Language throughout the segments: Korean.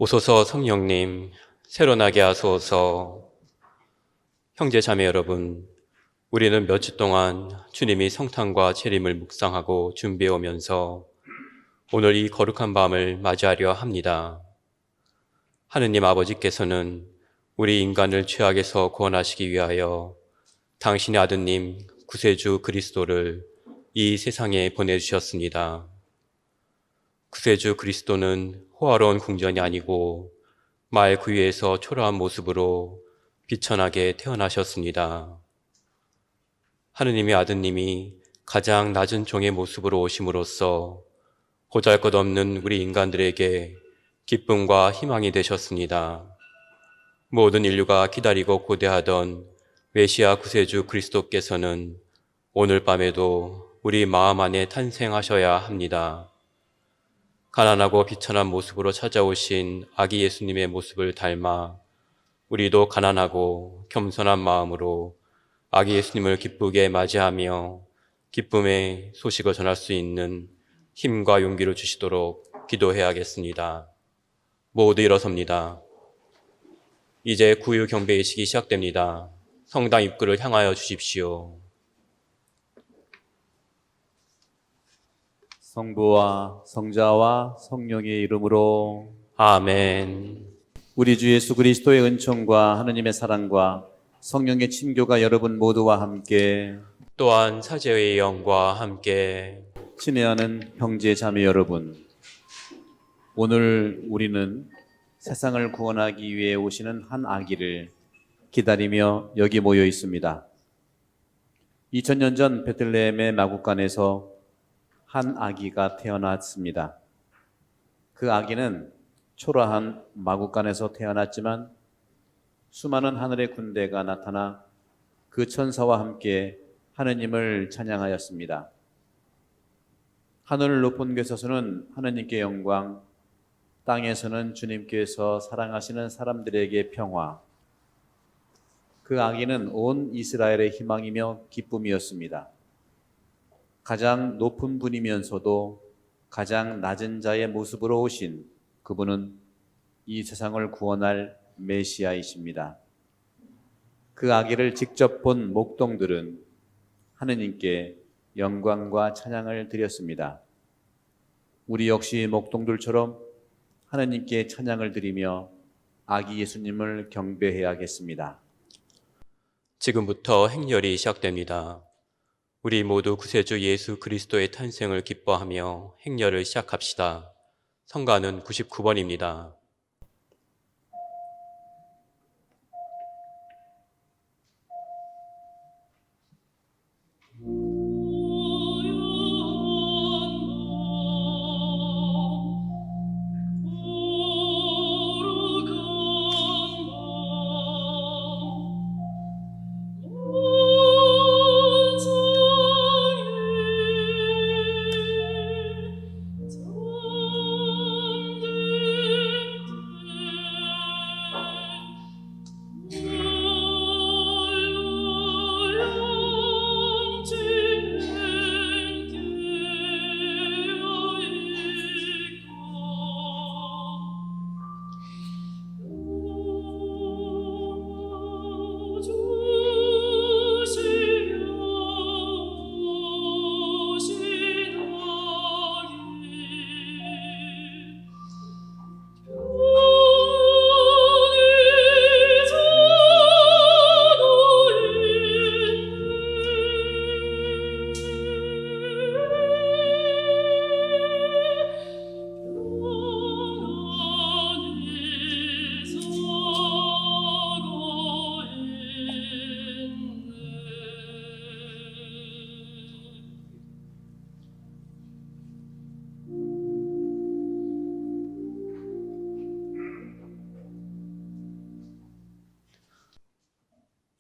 오소서 성령님, 새로 나게 하소서. 형제 자매 여러분, 우리는 몇 주 동안 주님이 성탄과 재림을 묵상하고 준비해 오면서 오늘 이 거룩한 밤을 맞이하려 합니다. 하느님 아버지께서는 우리 인간을 죄악에서 구원하시기 위하여 당신의 아드님 구세주 그리스도를 이 세상에 보내주셨습니다. 구세주 그리스도는 호화로운 궁전이 아니고 말 구유에서 초라한 모습으로 비천하게 태어나셨습니다. 하느님의 아드님이 가장 낮은 종의 모습으로 오심으로써 보잘것없는 우리 인간들에게 기쁨과 희망이 되셨습니다. 모든 인류가 기다리고 고대하던 메시아 구세주 그리스도께서는 오늘 밤에도 우리 마음 안에 탄생하셔야 합니다. 가난하고 비천한 모습으로 찾아오신 아기 예수님의 모습을 닮아 우리도 가난하고 겸손한 마음으로 아기 예수님을 기쁘게 맞이하며 기쁨의 소식을 전할 수 있는 힘과 용기를 주시도록 기도해야겠습니다. 모두 일어섭니다. 이제 구유 경배의식이 시작됩니다. 성당 입구를 향하여 주십시오. 성부와 성자와 성령의 이름으로 아멘. 우리 주 예수 그리스도의 은총과 하느님의 사랑과 성령의 친교가 여러분 모두와 함께 또한 사제의 영과 함께 친애하는 형제 자매 여러분, 오늘 우리는 세상을 구원하기 위해 오시는 한 아기를 기다리며 여기 모여 있습니다. 2000년 전 베들레헴의 마구간에서 한 아기가 태어났습니다. 그 아기는 초라한 마구간에서 태어났지만 수많은 하늘의 군대가 나타나 그 천사와 함께 하느님을 찬양하였습니다. 하늘 높은 곳에서는 하느님께 영광, 땅에서는 주님께서 사랑하시는 사람들에게 평화. 그 아기는 온 이스라엘의 희망이며 기쁨이었습니다. 가장 높은 분이면서도 가장 낮은 자의 모습으로 오신 그분은 이 세상을 구원할 메시아이십니다. 그 아기를 직접 본 목동들은 하느님께 영광과 찬양을 드렸습니다. 우리 역시 목동들처럼 하느님께 찬양을 드리며 아기 예수님을 경배해야겠습니다. 지금부터 행렬이 시작됩니다. 우리 모두 구세주 예수 그리스도의 탄생을 기뻐하며 행렬을 시작합시다. 성가는 99번입니다.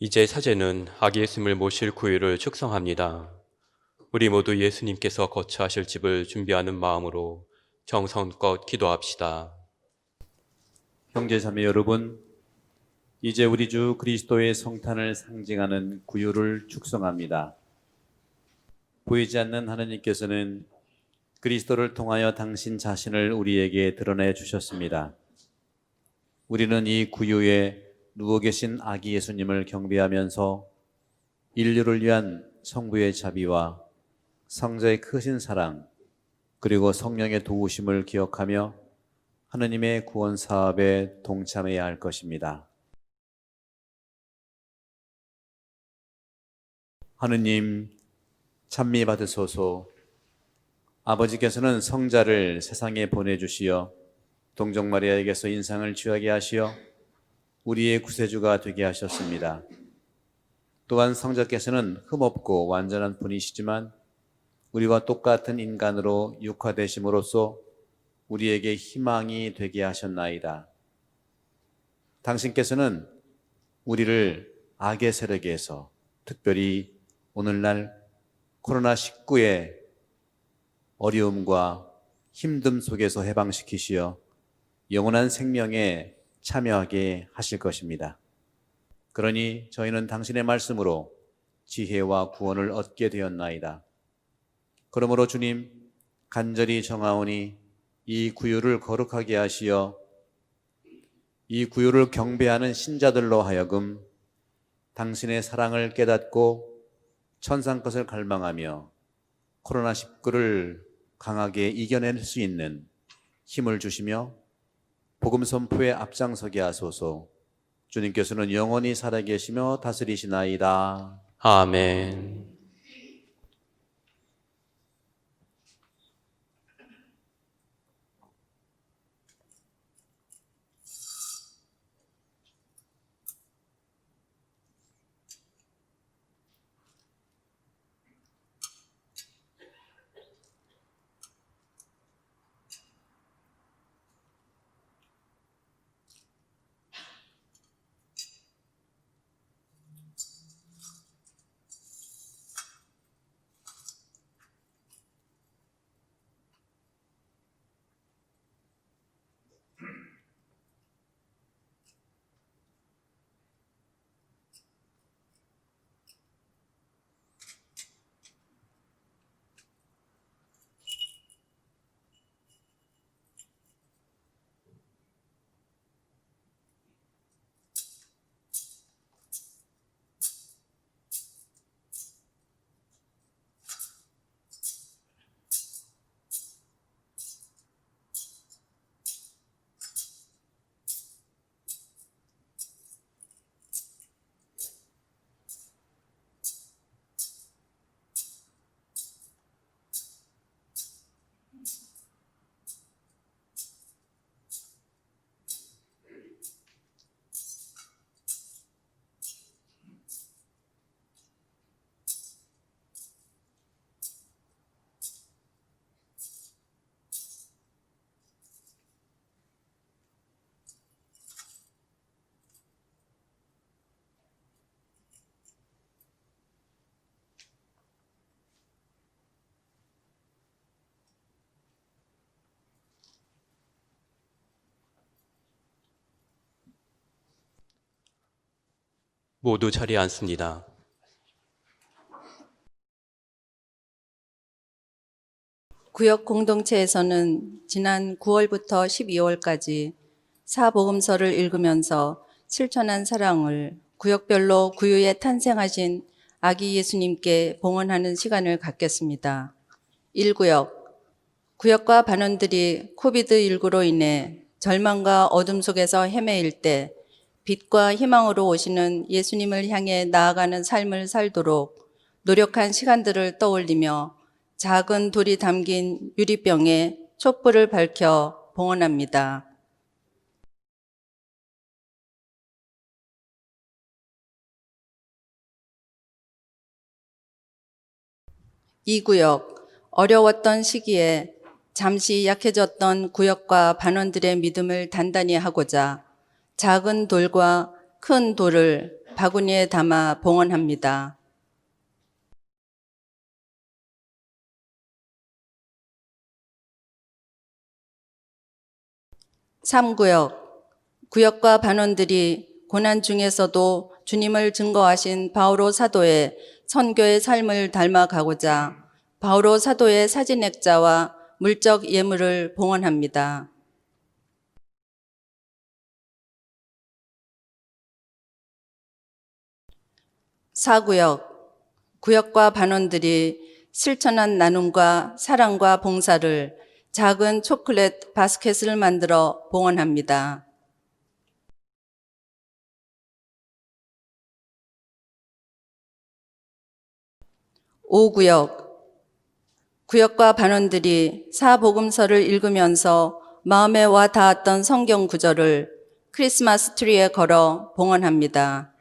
이제 사제는 아기 예수님을 모실 구유를 축성합니다. 우리 모두 예수님께서 거처하실 집을 준비하는 마음으로 정성껏 기도합시다. 형제 자매 여러분, 이제 우리 주 그리스도의 성탄을 상징하는 구유를 축성합니다. 보이지 않는 하느님께서는 그리스도를 통하여 당신 자신을 우리에게 드러내 주셨습니다. 우리는 이 구유에 누워 계신 아기 예수님을 경배하면서 인류를 위한 성부의 자비와 성자의 크신 사랑 그리고 성령의 도우심을 기억하며 하느님의 구원 사업에 동참해야 할 것입니다. 하느님 찬미 받으소서. 아버지께서는 성자를 세상에 보내주시어 동정 마리아에게서 인상을 취하게 하시어 우리의 구세주가 되게 하셨습니다. 또한 성자께서는 흠없고 완전한 분이시지만 우리와 똑같은 인간으로 육화되심으로써 우리에게 희망이 되게 하셨나이다. 당신께서는 우리를 악의 세력에서 특별히 오늘날 코로나19의 어려움과 힘듦 속에서 해방시키시어 영원한 생명에 참여하게 하실 것입니다. 그러니 저희는 당신의 말씀으로 지혜와 구원을 얻게 되었나이다. 그러므로 주님 간절히 정하오니 이 구유를 거룩하게 하시어 이 구유를 경배하는 신자들로 하여금 당신의 사랑을 깨닫고 천상 것을 갈망하며 코로나19를 강하게 이겨낼 수 있는 힘을 주시며 복음 선포에 앞장서게 하소서. 주님께서는 영원히 살아계시며 다스리시나이다. 아멘. 모두 자리에 앉습니다. 구역 공동체에서는 지난 9월부터 12월까지 사복음서를 읽으면서 실천한 사랑을 구역별로 구유에 탄생하신 아기 예수님께 봉헌하는 시간을 갖겠습니다. 1구역, 구역과 반원들이 코비드19로 인해 절망과 어둠 속에서 헤매일 때 빛과 희망으로 오시는 예수님을 향해 나아가는 삶을 살도록 노력한 시간들을 떠올리며 작은 돌이 담긴 유리병에 촛불을 밝혀 봉헌합니다. 2구역, 어려웠던 시기에 잠시 약해졌던 구역과 반원들의 믿음을 단단히 하고자 작은 돌과 큰 돌을 바구니에 담아 봉헌합니다. 3구역, 구역과 반원들이 고난 중에서도 주님을 증거하신 바오로 사도의 선교의 삶을 닮아가고자 바오로 사도의 사진액자와 물적 예물을 봉헌합니다. 4구역, 구역과 반원들이 실천한 나눔과 사랑과 봉사를 작은 초콜릿 바스켓을 만들어 봉헌합니다. 5구역, 구역과 반원들이 사복음서를 읽으면서 마음에 와 닿았던 성경 구절을 크리스마스 트리에 걸어 봉헌합니다.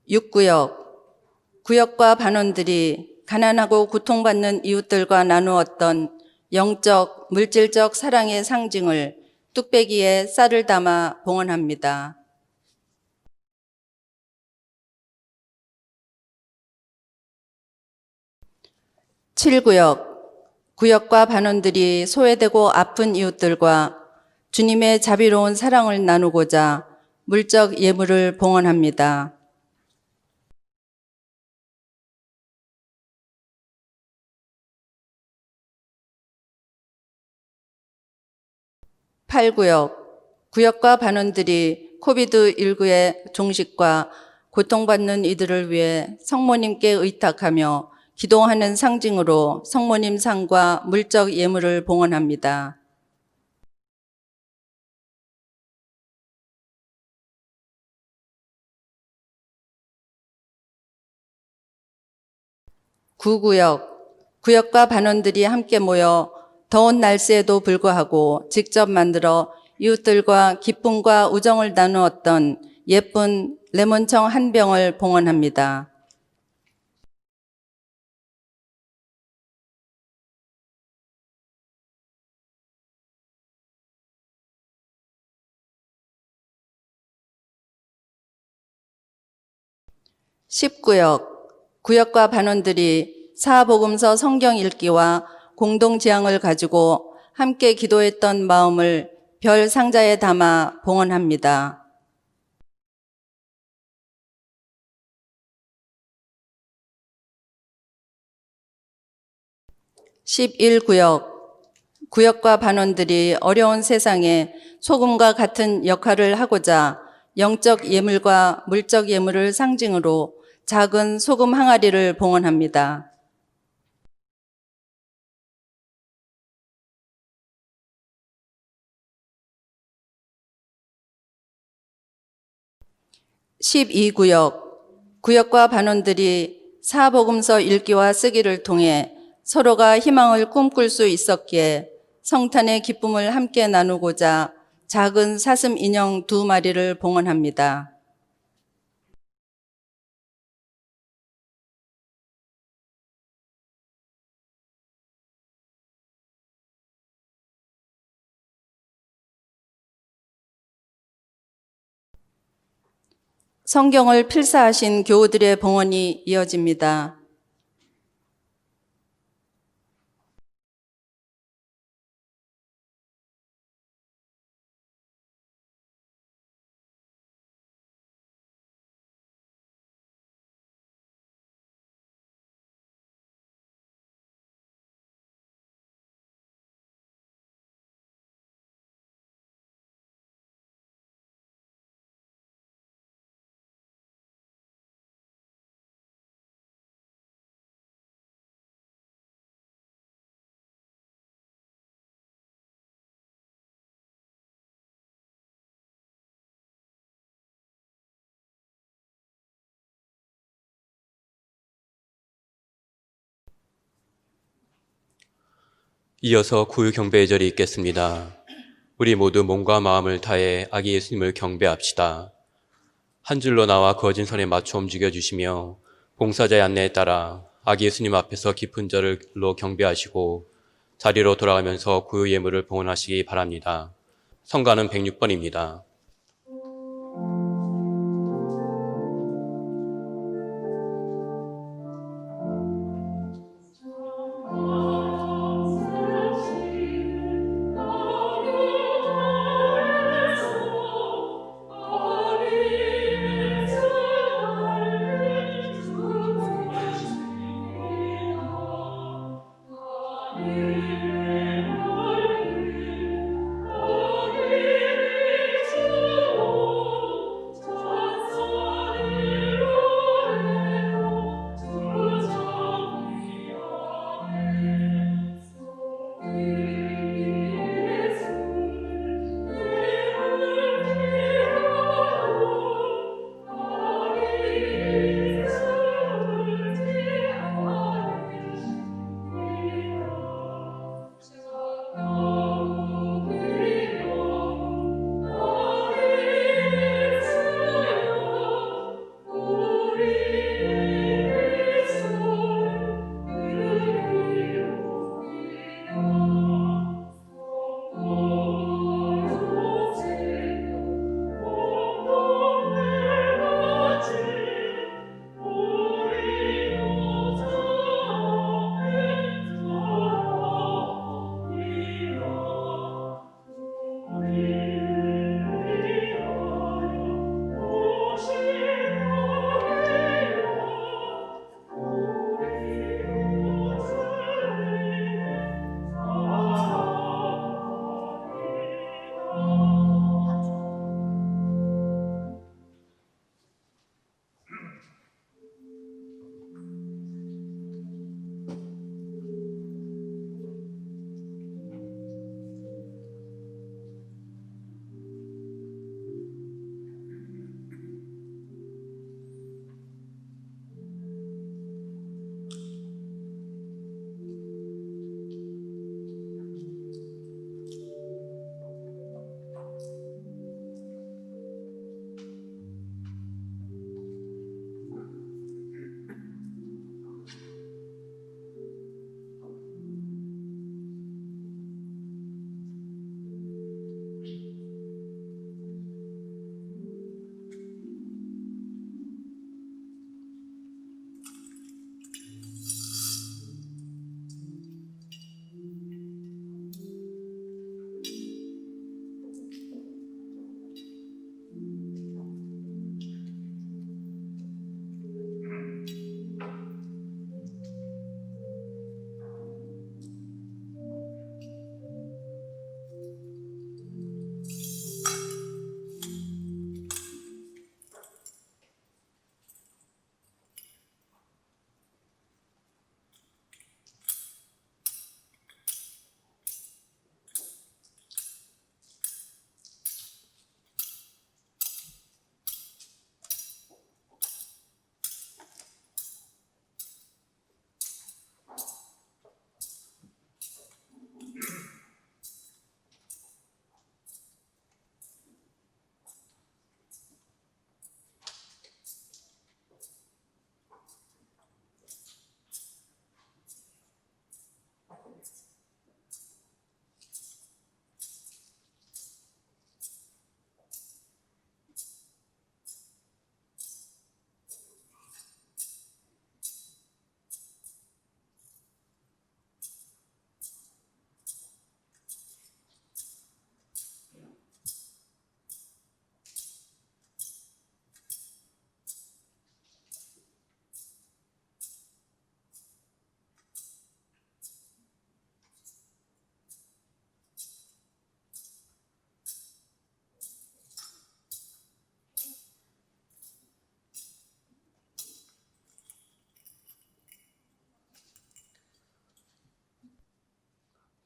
6구역, 구역과 반원들이 가난하고 고통받는 이웃들과 나누었던 영적, 물질적 사랑의 상징을 뚝배기에 쌀을 담아 봉헌합니다. 7구역, 구역과 반원들이 소외되고 아픈 이웃들과 주님의 자비로운 사랑을 나누고자 물적 예물을 봉헌합니다. 8구역, 구역과 반원들이 코비드19의 종식과 고통받는 이들을 위해 성모님께 의탁하며 기도하는 상징으로 성모님 상과 물적 예물을 봉헌합니다. 9구역, 구역과 반원들이 함께 모여 더운 날씨에도 불구하고 직접 만들어 이웃들과 기쁨과 우정을 나누었던 예쁜 레몬청 한 병을 봉헌합니다. 10구역, 구역과 반원들이 사복음서 성경 읽기와 공동 지향을 가지고 함께 기도했던 마음을 별 상자에 담아 봉헌합니다. 11구역, 구역과 반원들이 어려운 세상에 소금과 같은 역할을 하고자 영적 예물과 물적 예물을 상징으로 작은 소금 항아리를 봉헌합니다. 12구역, 구역과 반원들이 사복음서 읽기와 쓰기를 통해 서로가 희망을 꿈꿀 수 있었기에 성탄의 기쁨을 함께 나누고자 작은 사슴 인형 2마리를 봉헌합니다. '성경을 필사하신 교우들의 봉헌이 이어집니다. 이어서 구유 경배 예절이 있겠습니다. 우리 모두 몸과 마음을 다해 아기 예수님을 경배합시다. 한 줄로 나와 거진 선에 맞춰 움직여 주시며 봉사자의 안내에 따라 아기 예수님 앞에서 깊은 절로 경배하시고 자리로 돌아가면서 구유 예물을 봉헌하시기 바랍니다. 성가는 106번입니다.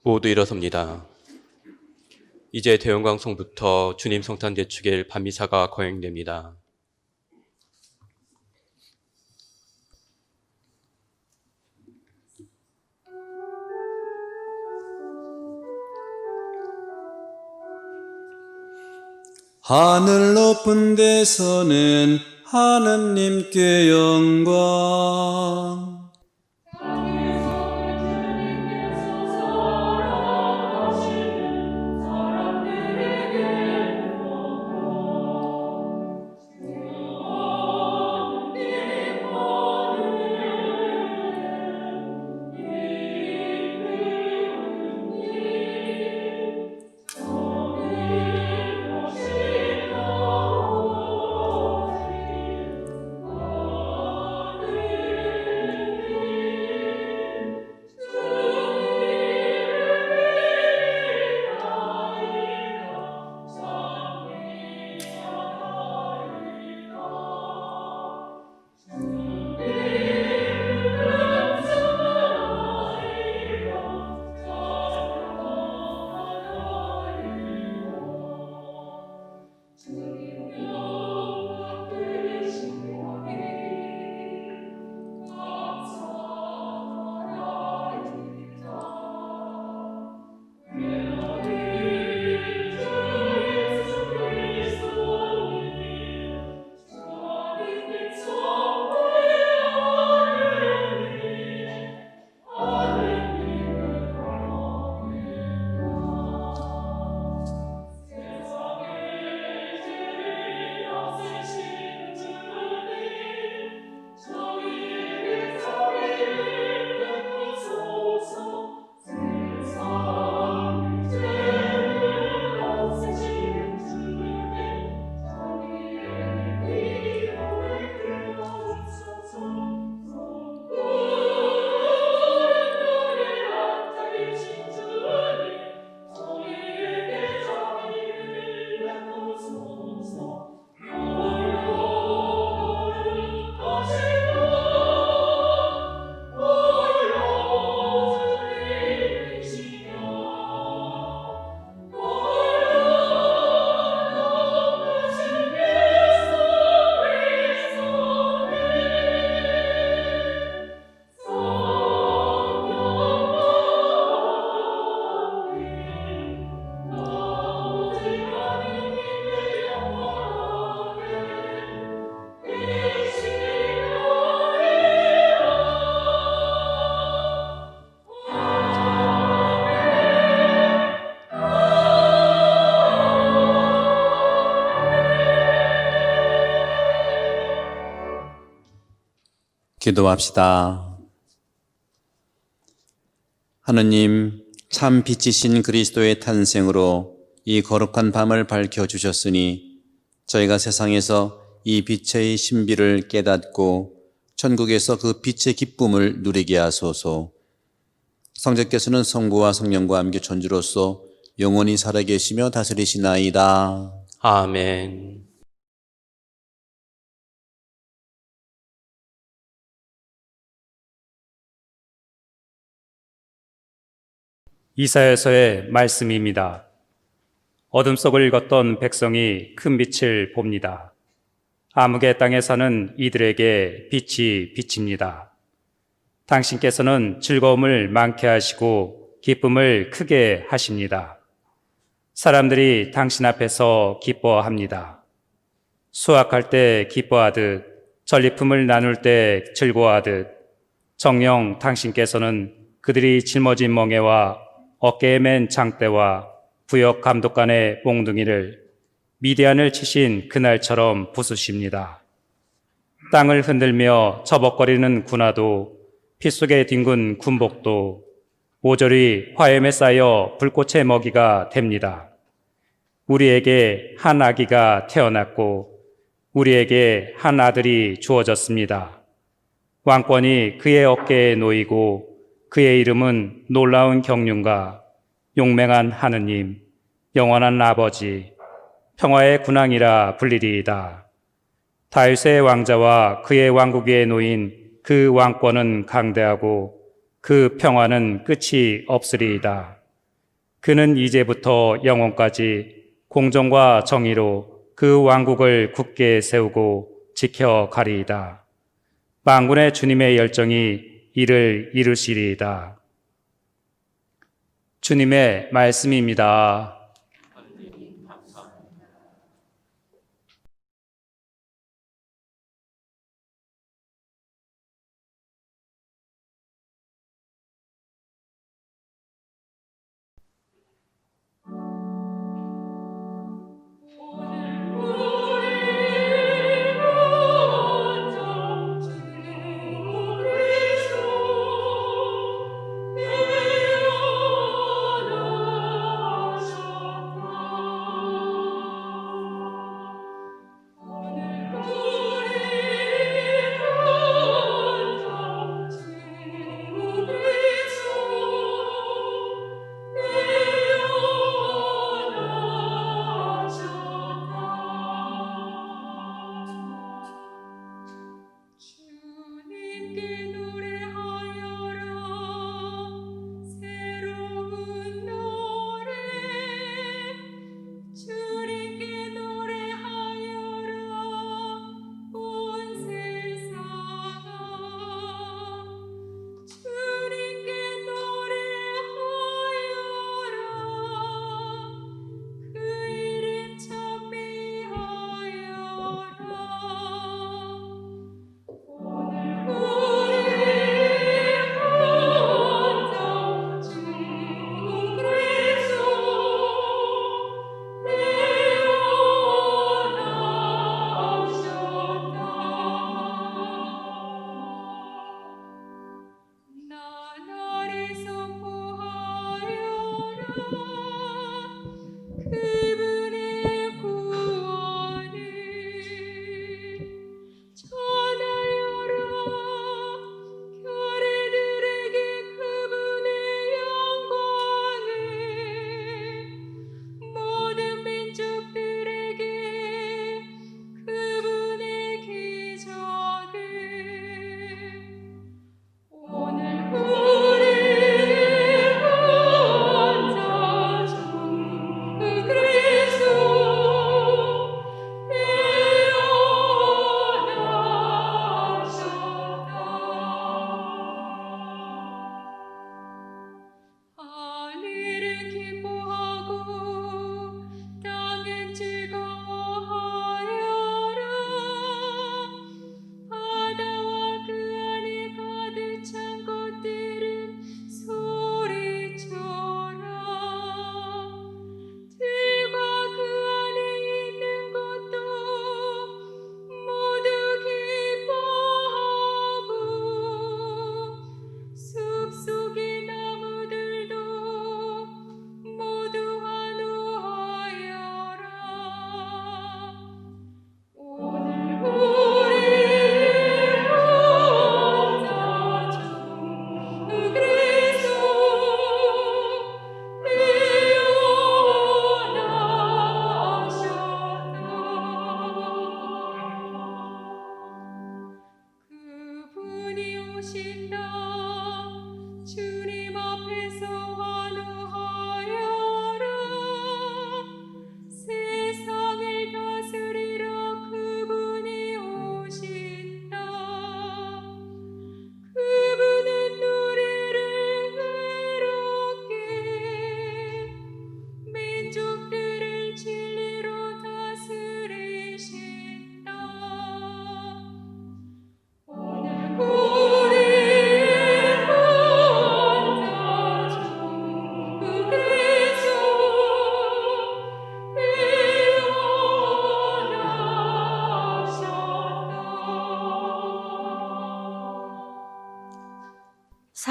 모두 일어섭니다. 이제 대원광성부터 주님 성탄 대축일 반미사가 거행됩니다. 하늘 높은 데서는 하느님께 영광, 기도합시다. 하느님, 참 빛이신 그리스도의 탄생으로 이 거룩한 밤을 밝혀주셨으니 저희가 세상에서 이 빛의 신비를 깨닫고 천국에서 그 빛의 기쁨을 누리게 하소서. 성자께서는 성부와 성령과 함께 천주로서 영원히 살아계시며 다스리시나이다. 아멘. 이사야서의 말씀입니다. 어둠 속을 걷던 백성이 큰 빛을 봅니다. 암흑의 땅에 사는 이들에게 빛이 비칩니다. 당신께서는 즐거움을 많게 하시고 기쁨을 크게 하십니다. 사람들이 당신 앞에서 기뻐합니다. 수확할 때 기뻐하듯 전리품을 나눌 때 즐거워하듯 정녕 당신께서는 그들이 짊어진 멍에와 어깨에 맨 장대와 부역 감독관의 몽둥이를 미디안을 치신 그날처럼 부수십니다. 땅을 흔들며 처벅거리는 군화도 피 속에 뒹군 군복도 모조리 화염에 쌓여 불꽃의 먹이가 됩니다. 우리에게 한 아기가 태어났고 우리에게 한 아들이 주어졌습니다. 왕권이 그의 어깨에 놓이고 그의 이름은 놀라운 경륜과 용맹한 하느님, 영원한 아버지, 평화의 군왕이라 불리리이다. 다윗의 왕자와 그의 왕국 위에 놓인 그 왕권은 강대하고 그 평화는 끝이 없으리이다. 그는 이제부터 영원까지 공정과 정의로 그 왕국을 굳게 세우고 지켜가리이다. 만군의 주님의 열정이 이를 이루시리이다. 주님의 말씀입니다.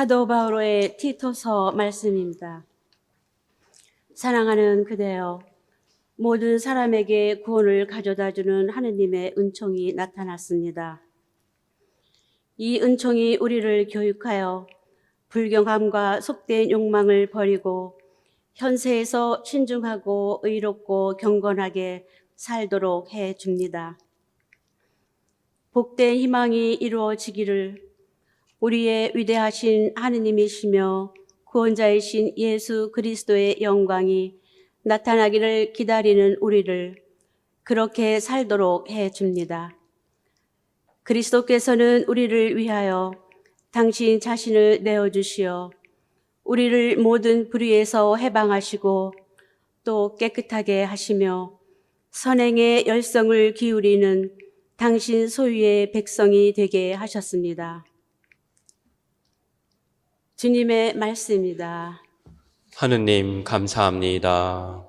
사도 바오로의 티토서 말씀입니다. 사랑하는 그대여, 모든 사람에게 구원을 가져다주는 하느님의 은총이 나타났습니다. 이 은총이 우리를 교육하여 불경함과 속된 욕망을 버리고 현세에서 신중하고 의롭고 경건하게 살도록 해줍니다. 복된 희망이 이루어지기를 우리의 위대하신 하느님이시며 구원자이신 예수 그리스도의 영광이 나타나기를 기다리는 우리를 그렇게 살도록 해 줍니다. 그리스도께서는 우리를 위하여 당신 자신을 내어주시어 우리를 모든 불의에서 해방하시고 또 깨끗하게 하시며 선행의 열성을 기울이는 당신 소유의 백성이 되게 하셨습니다. 주님의 말씀입니다. 하느님 감사합니다.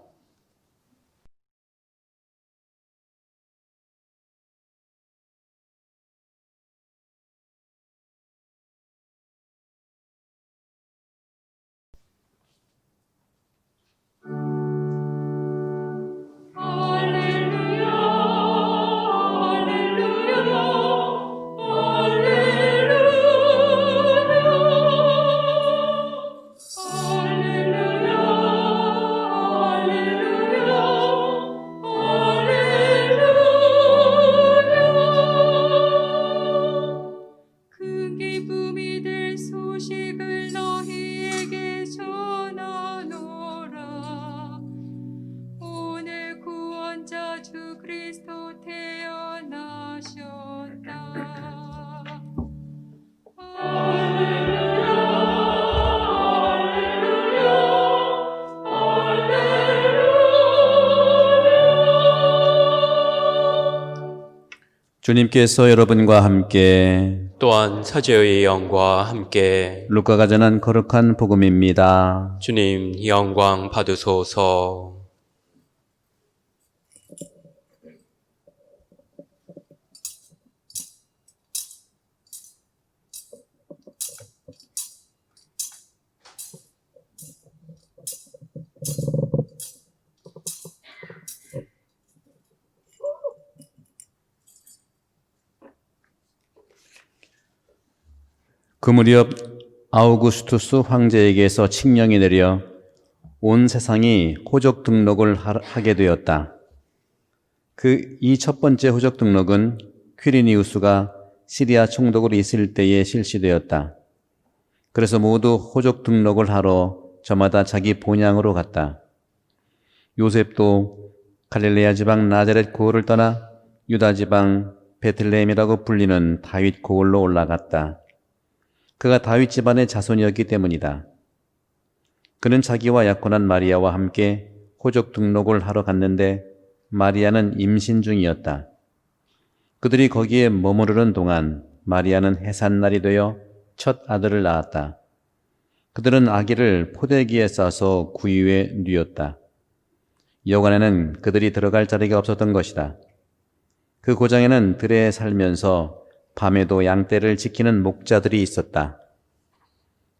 큰 기쁨이 될 소식을 너희에게 전하노라. 오늘 구원자 주 그리스도 태어나셨다. 주님께서 여러분과 함께 또한 사제의 영과 함께 루카가 전한 거룩한 복음입니다. 주님 영광 받으소서. 그 무렵 아우구스투스 황제에게서 칙령이 내려 온 세상이 호적 등록을 하게 되었다. 이 첫 번째 호적 등록은 퀴리니우스가 시리아 총독으로 있을 때에 실시되었다. 그래서 모두 호적 등록을 하러 저마다 자기 본향으로 갔다. 요셉도 갈릴레아 지방 나자렛 고을을 떠나 유다 지방 베들레헴이라고 불리는 다윗 고을로 올라갔다. 그가 다윗 집안의 자손이었기 때문이다. 그는 자기와 약혼한 마리아와 함께 호적 등록을 하러 갔는데 마리아는 임신 중이었다. 그들이 거기에 머무르는 동안 마리아는 해산날이 되어 첫 아들을 낳았다. 그들은 아기를 포대기에 싸서 구유에 뉘었다. 여관에는 그들이 들어갈 자리가 없었던 것이다. 그 고장에는 들에 살면서 밤에도 양떼를 지키는 목자들이 있었다.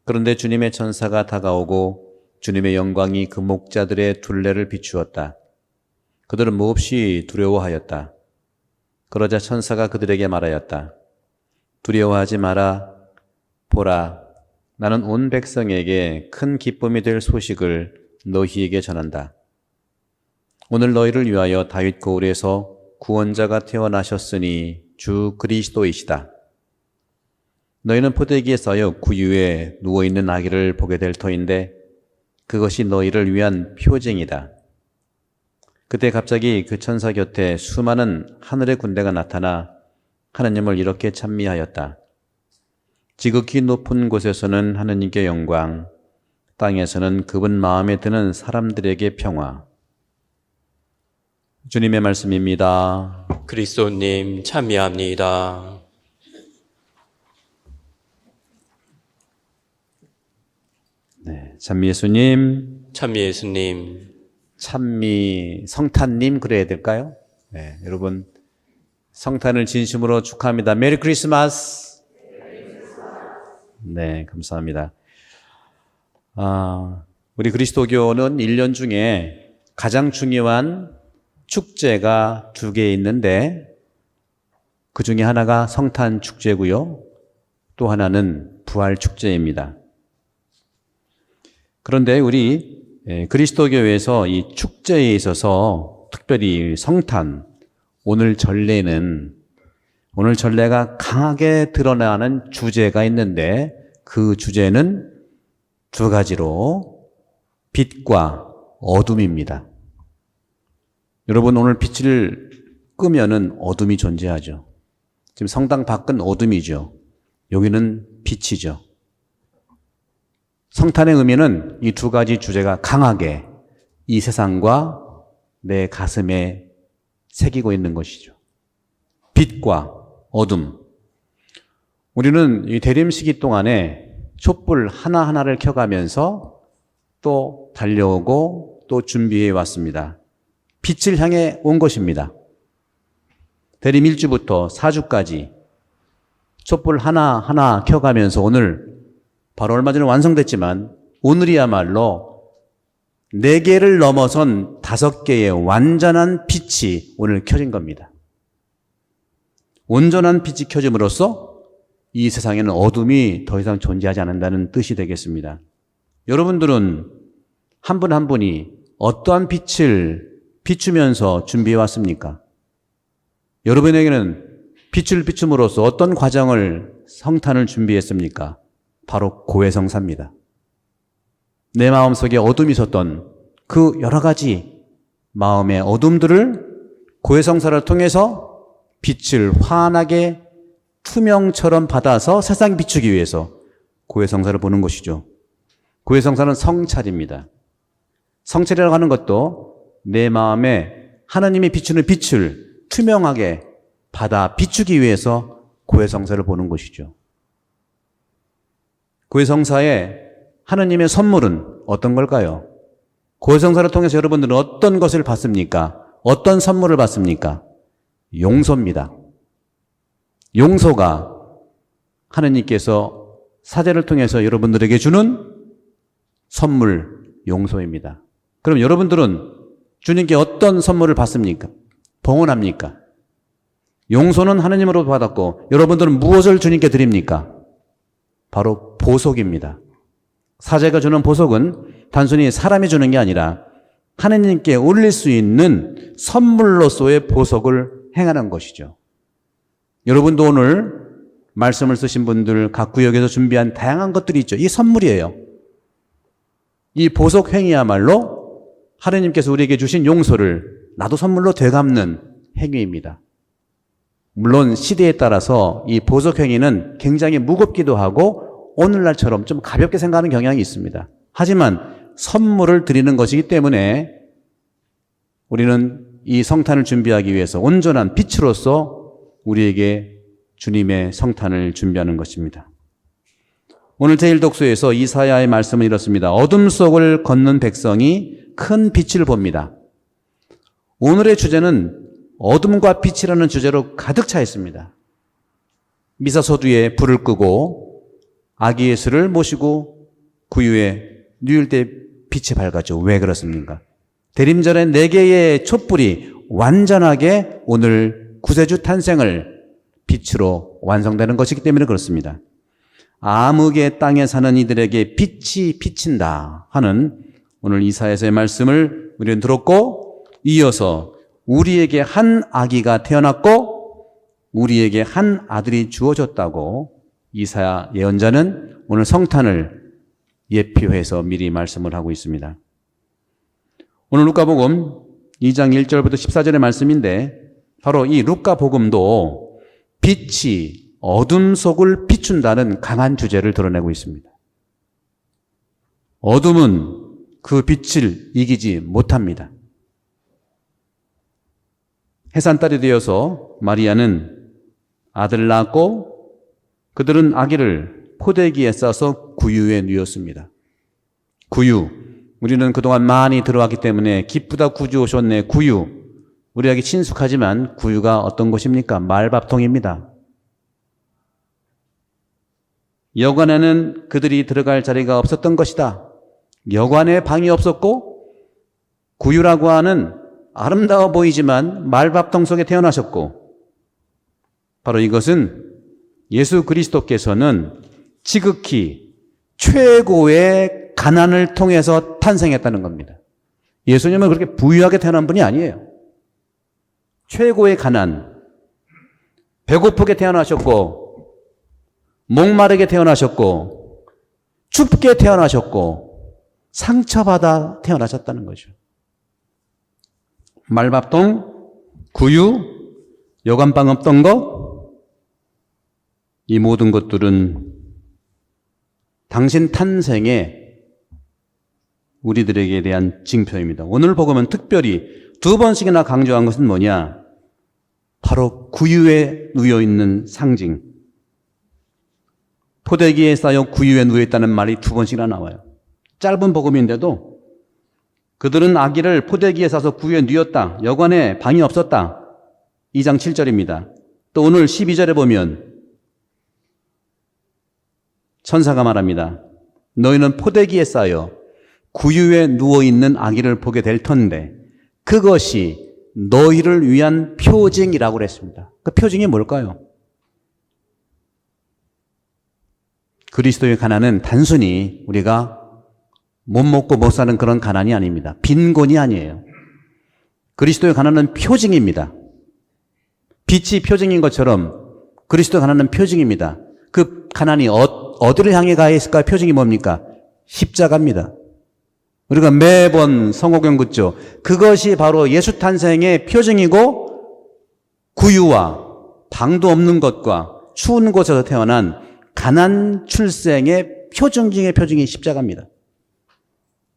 그런데 주님의 천사가 다가오고 주님의 영광이 그 목자들의 둘레를 비추었다. 그들은 몹시 두려워하였다. 그러자 천사가 그들에게 말하였다. 두려워하지 마라. 보라, 나는 온 백성에게 큰 기쁨이 될 소식을 너희에게 전한다. 오늘 너희를 위하여 다윗 고을에서 구원자가 태어나셨으니 주 그리스도이시다. 너희는 포대기에 쌓여 구유에 누워있는 아기를 보게 될 터인데 그것이 너희를 위한 표징이다. 그때 갑자기 그 천사 곁에 수많은 하늘의 군대가 나타나 하느님을 이렇게 찬미하였다. 지극히 높은 곳에서는 하느님께 영광, 땅에서는 그분 마음에 드는 사람들에게 평화. 주님의 말씀입니다. 그리스도님 찬미합니다. 네, 찬미 예수님, 찬미 예수님, 찬미 성탄님 그래야 될까요? 네, 여러분 성탄을 진심으로 축하합니다. 메리 크리스마스. 네, 감사합니다. 우리 그리스도교는 1년 중에 가장 중요한 축제가 2개 있는데 그 중에 하나가 성탄 축제고요. 또 하나는 부활 축제입니다. 그런데 우리 그리스도교에서 이 축제에 있어서 특별히 성탄, 오늘 전례가 강하게 드러나는 주제가 있는데 그 주제는 두 가지로 빛과 어둠입니다. 여러분, 오늘 빛을 끄면은 어둠이 존재하죠. 지금 성당 밖은 어둠이죠. 여기는 빛이죠. 성탄의 의미는 이 두 가지 주제가 강하게 이 세상과 내 가슴에 새기고 있는 것이죠. 빛과 어둠. 우리는 이 대림 시기 동안에 촛불 하나하나를 켜가면서 또 달려오고 또 준비해 왔습니다. 빛을 향해 온 것입니다. 대림 1주부터 4주까지 촛불 하나하나 켜가면서 오늘 바로 얼마 전에 완성됐지만 오늘이야말로 4개를 넘어선 5개의 완전한 빛이 오늘 켜진 겁니다. 온전한 빛이 켜짐으로써 이 세상에는 어둠이 더 이상 존재하지 않는다는 뜻이 되겠습니다. 여러분들은 한 분 한 분이 어떠한 빛을 비추면서 준비해 왔습니까? 여러분에게는 빛을 비춤으로써 어떤 과정을 성탄을 준비했습니까? 바로 고해성사입니다. 내 마음속에 어둠이 있었던 그 여러 가지 마음의 어둠들을 고해성사를 통해서 빛을 환하게 투명처럼 받아서 세상 비추기 위해서 고해성사를 보는 것이죠. 고해성사는 성찰입니다. 성찰이라고 하는 것도 내 마음에 하나님이 비추는 빛을 투명하게 받아 비추기 위해서 고해성사를 보는 것이죠. 고해성사의 하나님의 선물은 어떤 걸까요? 고해성사를 통해서 여러분들은 어떤 것을 받습니까? 어떤 선물을 받습니까? 용서입니다. 용서가 하나님께서 사제를 통해서 여러분들에게 주는 선물, 용서입니다. 그럼 여러분들은 주님께 어떤 선물을 받습니까? 봉헌합니까? 용서는 하나님으로 받았고 여러분들은 무엇을 주님께 드립니까? 바로 보석입니다. 사제가 주는 보석은 단순히 사람이 주는 게 아니라 하나님께 올릴 수 있는 선물로서의 보석을 행하는 것이죠. 여러분도 오늘 말씀을 쓰신 분들 각 구역에서 준비한 다양한 것들이 있죠. 이 선물이에요. 이 보석 행위야말로 하나님께서 우리에게 주신 용서를 나도 선물로 되갚는 행위입니다. 물론 시대에 따라서 이 보석 행위는 굉장히 무겁기도 하고 오늘날처럼 좀 가볍게 생각하는 경향이 있습니다. 하지만 선물을 드리는 것이기 때문에 우리는 이 성탄을 준비하기 위해서 온전한 빛으로서 우리에게 주님의 성탄을 준비하는 것입니다. 오늘 제1독서에서 이사야의 말씀은 이렇습니다. 어둠 속을 걷는 백성이 큰 빛을 봅니다. 오늘의 주제는 어둠과 빛이라는 주제로 가득 차 있습니다. 미사소두에 불을 끄고 아기 예수를 모시고 구유에 누일 때 빛이 밝았죠. 왜 그렇습니까? 대림절에 4개의 촛불이 완전하게 오늘 구세주 탄생을 빛으로 완성되는 것이기 때문에 그렇습니다. 암흑의 땅에 사는 이들에게 빛이 비친다 하는 오늘 이사야서의 말씀을 우리는 들었고 이어서 우리에게 한 아기가 태어났고 우리에게 한 아들이 주어졌다고 이사야 예언자는 오늘 성탄을 예표해서 미리 말씀을 하고 있습니다. 오늘 루카복음 2장 1절부터 14절의 말씀인데 바로 이 루카복음도 빛이 어둠 속을 비춘다는 강한 주제를 드러내고 있습니다. 어둠은 그 빛을 이기지 못합니다. 해산달이 되어서 마리아는 아들을 낳았고 그들은 아기를 포대기에 싸서 구유에 누웠습니다. 구유, 우리는 그동안 많이 들어왔기 때문에 기쁘다 구주 오셨네. 구유, 우리에게 친숙하지만 구유가 어떤 것입니까? 말밥통입니다. 여관에는 그들이 들어갈 자리가 없었던 것이다. 여관에 방이 없었고 구유라고 하는 아름다워 보이지만 말밥통 속에 태어나셨고 바로 이것은 예수 그리스도께서는 지극히 최고의 가난을 통해서 탄생했다는 겁니다. 예수님은 그렇게 부유하게 태어난 분이 아니에요. 최고의 가난, 배고프게 태어나셨고 목마르게 태어나셨고 춥게 태어나셨고 상처받아 태어나셨다는 거죠. 말밥통, 구유, 여관방 없던 것, 이 모든 것들은 당신 탄생에 우리들에게 대한 징표입니다. 오늘 복음은 특별히 2번씩이나 강조한 것은 뭐냐? 바로 구유에 누워있는 상징. 포대기에 쌓여 구유에 누워있다는 말이 2번씩이나 나와요. 짧은 복음인데도 그들은 아기를 포대기에 싸서 구유에 누웠다. 여관에 방이 없었다. 2장 7절입니다. 또 오늘 12절에 보면 천사가 말합니다. 너희는 포대기에 쌓여 구유에 누워있는 아기를 보게 될 터인데 그것이 너희를 위한 표징이라고 그랬습니다. 그 표징이 뭘까요? 그리스도의 가난은 단순히 우리가 못 먹고 못 사는 그런 가난이 아닙니다. 빈곤이 아니에요. 그리스도의 가난은 표징입니다. 빛이 표징인 것처럼 그리스도의 가난은 표징입니다. 그 가난이 어디를 향해 가 있을까? 표징이 뭡니까? 십자가입니다. 우리가 매번 성호경 긋죠. 그것이 바로 예수 탄생의 표징이고 구유와 방도 없는 것과 추운 곳에서 태어난 가난 출생의 표징 중의 표징이 십자가입니다.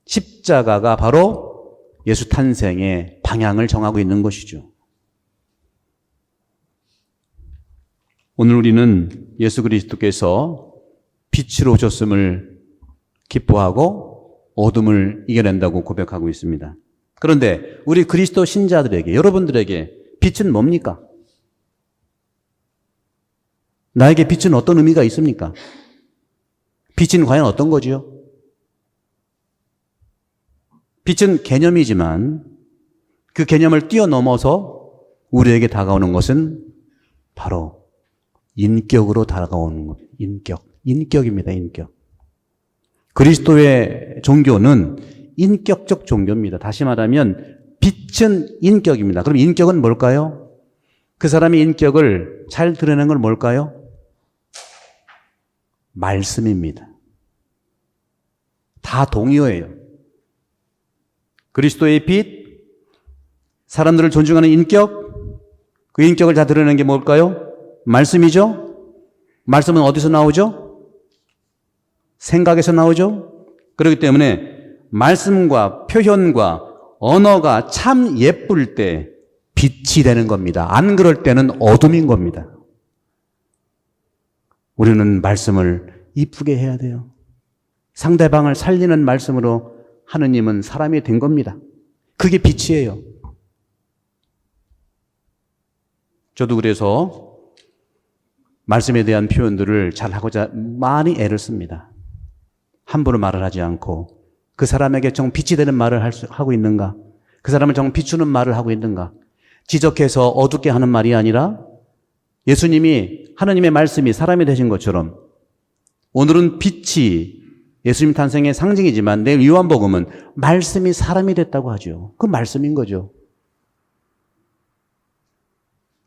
십자가가 바로 예수 탄생의 방향을 정하고 있는 것이죠. 오늘 우리는 예수 그리스도께서 빛으로 오셨음을 기뻐하고 어둠을 이겨낸다고 고백하고 있습니다. 그런데 우리 그리스도 신자들에게, 여러분들에게 빛은 뭡니까? 나에게 빛은 어떤 의미가 있습니까? 빛은 과연 어떤 거지요? 빛은 개념이지만 그 개념을 뛰어넘어서 우리에게 다가오는 것은 바로 인격으로 다가오는 것. 인격입니다. 인격. 그리스도의 종교는 인격적 종교입니다. 다시 말하면 빛은 인격입니다. 그럼 인격은 뭘까요? 그 사람의 인격을 잘 드러내는 건 뭘까요? 말씀입니다. 다 동의어예요. 그리스도의 빛, 사람들을 존중하는 인격, 그 인격을 다 드러내는 게 뭘까요? 말씀이죠? 말씀은 어디서 나오죠? 생각에서 나오죠? 그렇기 때문에 말씀과 표현과 언어가 참 예쁠 때 빛이 되는 겁니다. 안 그럴 때는 어둠인 겁니다. 우리는 말씀을 이쁘게 해야 돼요. 상대방을 살리는 말씀으로 하느님은 사람이 된 겁니다. 그게 빛이에요. 저도 그래서 말씀에 대한 표현들을 잘 하고자 많이 애를 씁니다. 함부로 말을 하지 않고 그 사람에게 정 빛이 되는 말을 하고 있는가? 그 사람을 정 비추는 말을 하고 있는가? 지적해서 어둡게 하는 말이 아니라 예수님이, 하느님의 말씀이 사람이 되신 것처럼 오늘은 빛이 예수님 탄생의 상징이지만 내일 요한복음은 말씀이 사람이 됐다고 하죠. 그 말씀인 거죠.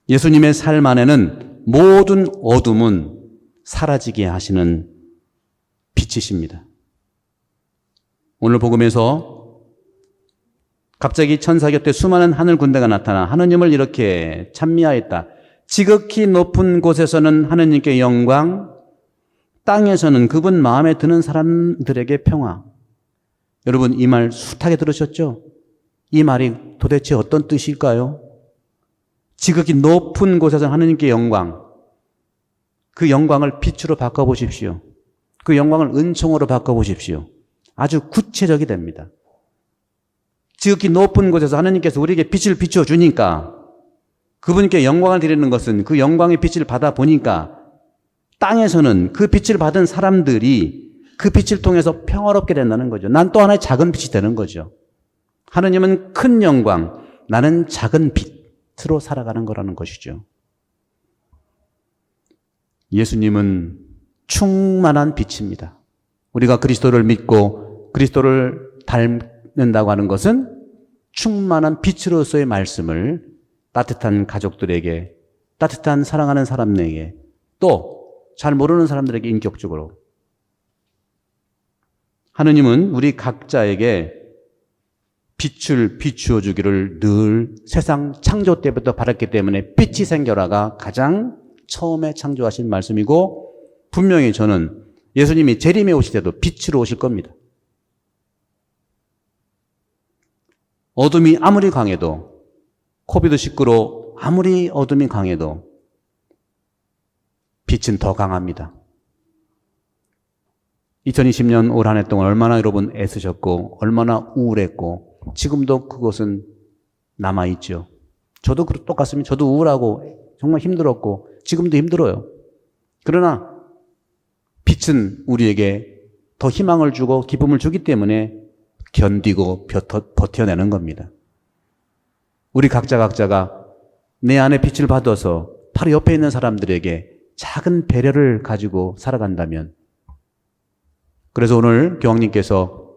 예수님의 삶 안에는 모든 어둠은 사라지게 하시는 빛이십니다. 오늘 복음에서 갑자기 천사 곁에 수많은 하늘 군대가 나타나 하느님을 이렇게 찬미하였다. 지극히 높은 곳에서는 하느님께 영광, 땅에서는 그분 마음에 드는 사람들에게 평화. 여러분 이 말 숱하게 들으셨죠? 이 말이 도대체 어떤 뜻일까요? 지극히 높은 곳에서 하느님께 영광, 그 영광을 빛으로 바꿔보십시오. 그 영광을 은총으로 바꿔보십시오. 아주 구체적이 됩니다. 지극히 높은 곳에서 하느님께서 우리에게 빛을 비춰주니까 그분께 영광을 드리는 것은 그 영광의 빛을 받아보니까 땅에서는 그 빛을 받은 사람들이 그 빛을 통해서 평화롭게 된다는 거죠. 난 또 하나의 작은 빛이 되는 거죠. 하느님은 큰 영광, 나는 작은 빛으로 살아가는 거라는 것이죠. 예수님은 충만한 빛입니다. 우리가 그리스도를 믿고 그리스도를 닮는다고 하는 것은 충만한 빛으로서의 말씀을 따뜻한 가족들에게, 따뜻한 사랑하는 사람에게, 또 잘 모르는 사람들에게 인격적으로 하느님은 우리 각자에게 빛을 비추어 주기를 늘 세상 창조 때부터 바랐기 때문에 빛이 생겨라가 가장 처음에 창조하신 말씀이고, 분명히 저는 예수님이 재림에 오실 때도 빛으로 오실 겁니다. 어둠이 아무리 강해도, 코비드19로 아무리 어둠이 강해도 빛은 더 강합니다. 2020년 올 한 해 동안 얼마나 여러분 애쓰셨고 얼마나 우울했고, 지금도 그것은 남아있죠. 저도 똑같습니다. 저도 우울하고 정말 힘들었고 지금도 힘들어요. 그러나 빛은 우리에게 더 희망을 주고 기쁨을 주기 때문에 견디고 버텨내는 겁니다. 우리 각자가 내 안에 빛을 받아서 바로 옆에 있는 사람들에게 작은 배려를 가지고 살아간다면, 그래서 오늘 교황님께서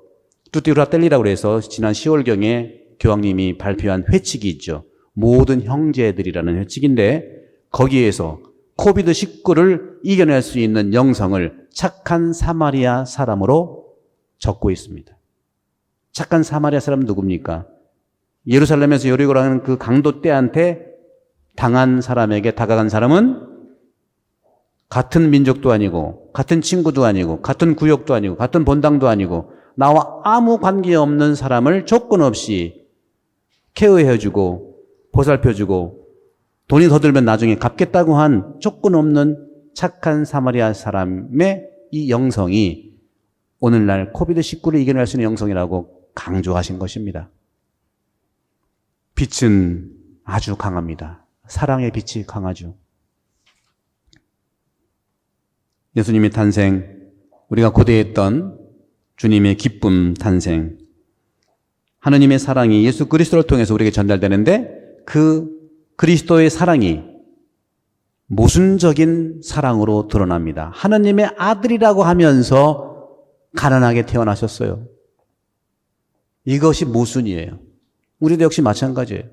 뚜띠우라 뗄리라고 해서 지난 10월경에 교황님이 발표한 회칙이 있죠. 모든 형제들이라는 회칙인데, 거기에서 코비드19를 이겨낼 수 있는 영성을 착한 사마리아 사람으로 적고 있습니다. 착한 사마리아 사람은 누굽니까? 예루살렘에서 여리고라는 그 강도 떼한테 당한 사람에게 다가간 사람은 같은 민족도 아니고 같은 친구도 아니고 같은 구역도 아니고 같은 본당도 아니고 나와 아무 관계없는 사람을 조건 없이 케어해주고 보살펴주고 돈이 더 들면 나중에 갚겠다고 한 조건 없는 착한 사마리아 사람의 이 영성이 오늘날 코비드19를 이겨낼 수 있는 영성이라고 강조하신 것입니다. 빛은 아주 강합니다. 사랑의 빛이 강하죠. 예수님의 탄생, 우리가 고대했던 주님의 기쁨 탄생, 하느님의 사랑이 예수 그리스도를 통해서 우리에게 전달되는데, 그 그리스도의 사랑이 모순적인 사랑으로 드러납니다. 하느님의 아들이라고 하면서 가난하게 태어나셨어요. 이것이 모순이에요. 우리도 역시 마찬가지예요.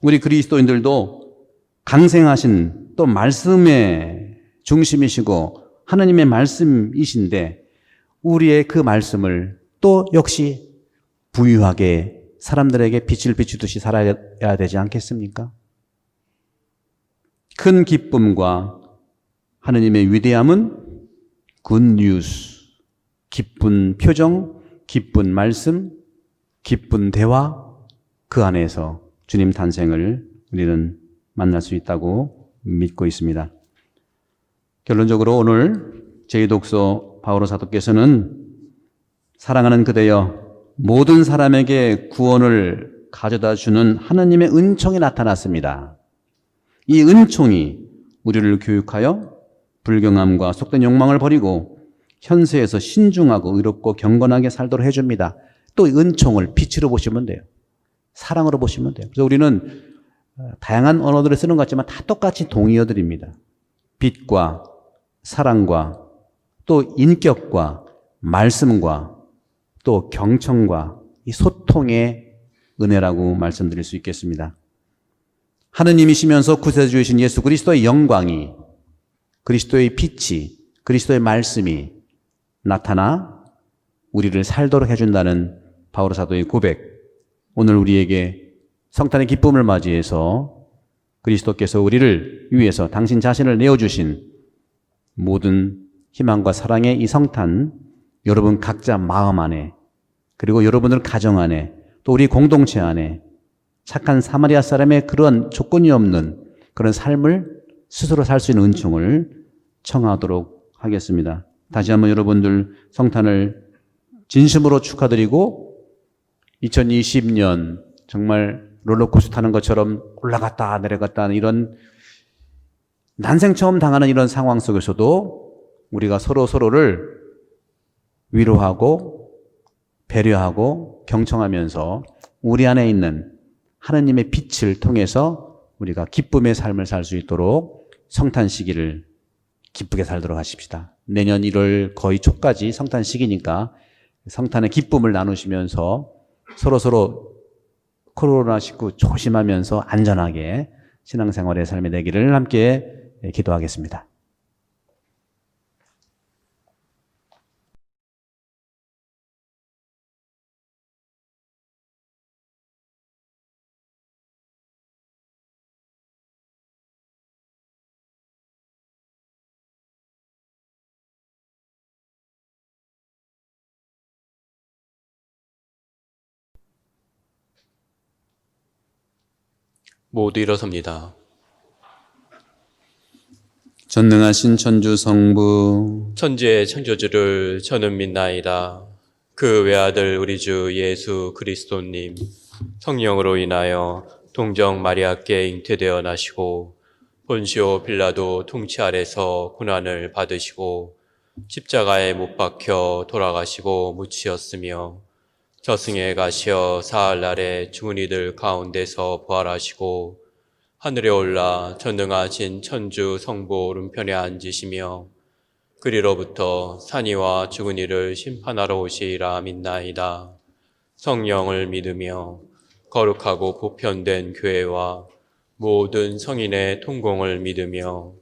우리 그리스도인들도 강생하신 또 말씀의 중심이시고 하느님의 말씀이신데, 우리의 그 말씀을 또 역시 부유하게 사람들에게 빛을 비추듯이 살아야 되지 않겠습니까? 큰 기쁨과 하느님의 위대함은 굿뉴스, 기쁜 표정, 기쁜 말씀, 기쁜 대화, 그 안에서 주님 탄생을 우리는 만날 수 있다고 믿고 있습니다. 결론적으로 오늘 제2독서 바오로 사도께서는 사랑하는 그대여, 모든 사람에게 구원을 가져다 주는 하느님의 은총이 나타났습니다. 이 은총이 우리를 교육하여 불경함과 속된 욕망을 버리고 현세에서 신중하고 의롭고 경건하게 살도록 해줍니다. 또 은총을 빛으로 보시면 돼요. 사랑으로 보시면 돼요. 그래서 우리는 다양한 언어들을 쓰는 것 같지만 다 똑같이 동의어들입니다. 빛과 사랑과 또 인격과 말씀과 또 경청과 이 소통의 은혜라고 말씀드릴 수 있겠습니다. 하느님이시면서 구세주이신 예수 그리스도의 영광이, 그리스도의 빛이, 그리스도의 말씀이 나타나 우리를 살도록 해준다는 바오로 사도의 고백, 오늘 우리에게 성탄의 기쁨을 맞이해서 그리스도께서 우리를 위해서 당신 자신을 내어주신 모든 희망과 사랑의 이 성탄, 여러분 각자 마음 안에, 그리고 여러분들 가정 안에, 또 우리 공동체 안에 착한 사마리아 사람의 그런 조건이 없는 그런 삶을 스스로 살 수 있는 은총을 청하도록 하겠습니다. 다시 한번 여러분들 성탄을 진심으로 축하드리고, 2020년 정말 롤러코스터 타는 것처럼 올라갔다 내려갔다 하는 이런 난생 처음 당하는 이런 상황 속에서도 우리가 서로를 위로하고 배려하고 경청하면서 우리 안에 있는 하나님의 빛을 통해서 우리가 기쁨의 삶을 살 수 있도록 성탄 시기를 기쁘게 살도록 하십시다. 내년 1월 거의 초까지 성탄 시기니까 성탄의 기쁨을 나누시면서 서로 코로나19 조심하면서 안전하게 신앙생활의 삶이 되기를 함께 기도하겠습니다. 모두 일어섭니다. 전능하신 천주 성부, 천지의 창조주를 저는 믿나이다. 그 외아들 우리 주 예수 그리스도님, 성령으로 인하여 동정 마리아께 잉태되어 나시고 본시오 빌라도 통치 아래서 고난을 받으시고 십자가에 못 박혀 돌아가시고 묻히었으며 저승에 가시어 사흘날에 죽은 이들 가운데서 부활하시고 하늘에 올라 전능하신 천주 성부 오른편에 앉으시며 그리로부터 산이와 죽은 이를 심판하러 오시리라 믿나이다. 성령을 믿으며 거룩하고 보편된 교회와 모든 성인의 통공을 믿으며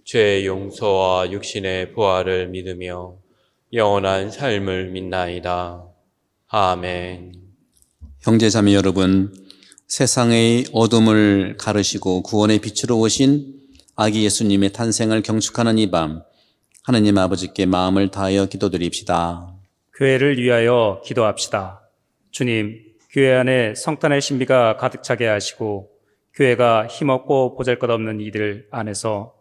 죄의 용서와 육신의 부활을 믿으며 영원한 삶을 믿나이다. 아멘. 형제자매 여러분, 세상의 어둠을 가르시고 구원의 빛으로 오신 아기 예수님의 탄생을 경축하는 이 밤, 하느님 아버지께 마음을 다하여 기도드립시다. 교회를 위하여 기도합시다. 주님, 교회 안에 성탄의 신비가 가득 차게 하시고 교회가 힘없고 보잘것없는 이들 안에서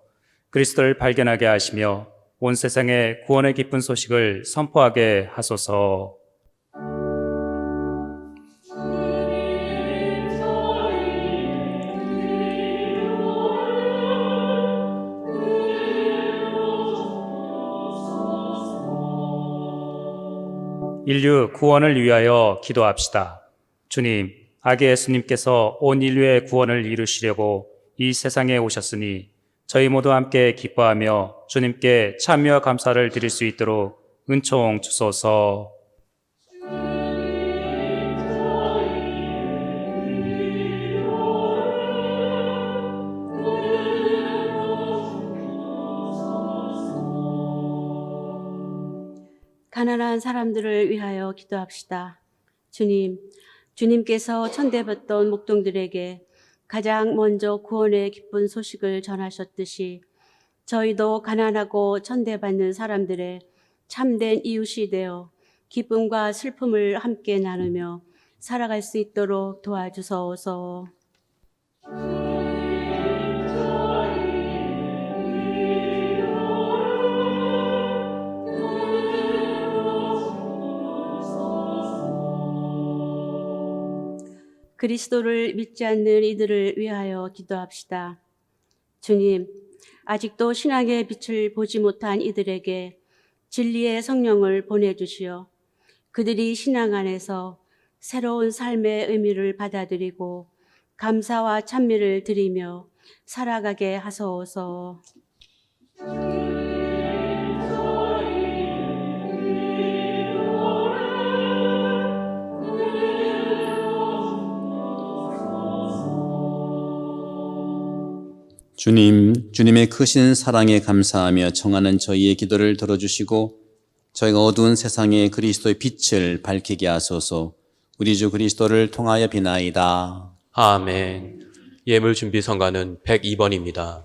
그리스도를 발견하게 하시며 온 세상에 구원의 기쁜 소식을 선포하게 하소서. 인류 구원을 위하여 기도합시다. 주님, 아기 예수님께서 온 인류의 구원을 이루시려고 이 세상에 오셨으니 저희 모두 함께 기뻐하며 주님께 참여와 감사를 드릴 수 있도록 은총 주소서. 가난한 사람들을 위하여 기도합시다. 주님, 주님께서 천대받던 목동들에게 가장 먼저 구원의 기쁜 소식을 전하셨듯이 저희도 가난하고 천대받는 사람들의 참된 이웃이 되어 기쁨과 슬픔을 함께 나누며 살아갈 수 있도록 도와주소서. 그리스도를 믿지 않는 이들을 위하여 기도합시다. 주님, 아직도 신앙의 빛을 보지 못한 이들에게 진리의 성령을 보내주시어 그들이 신앙 안에서 새로운 삶의 의미를 받아들이고 감사와 찬미를 드리며 살아가게 하소서. 주님, 주님의 크신 사랑에 감사하며 청하는 저희의 기도를 들어주시고 저희가 어두운 세상에 그리스도의 빛을 밝히게 하소서. 우리 주 그리스도를 통하여 비나이다. 아멘. 예물 준비 성가는 102번입니다.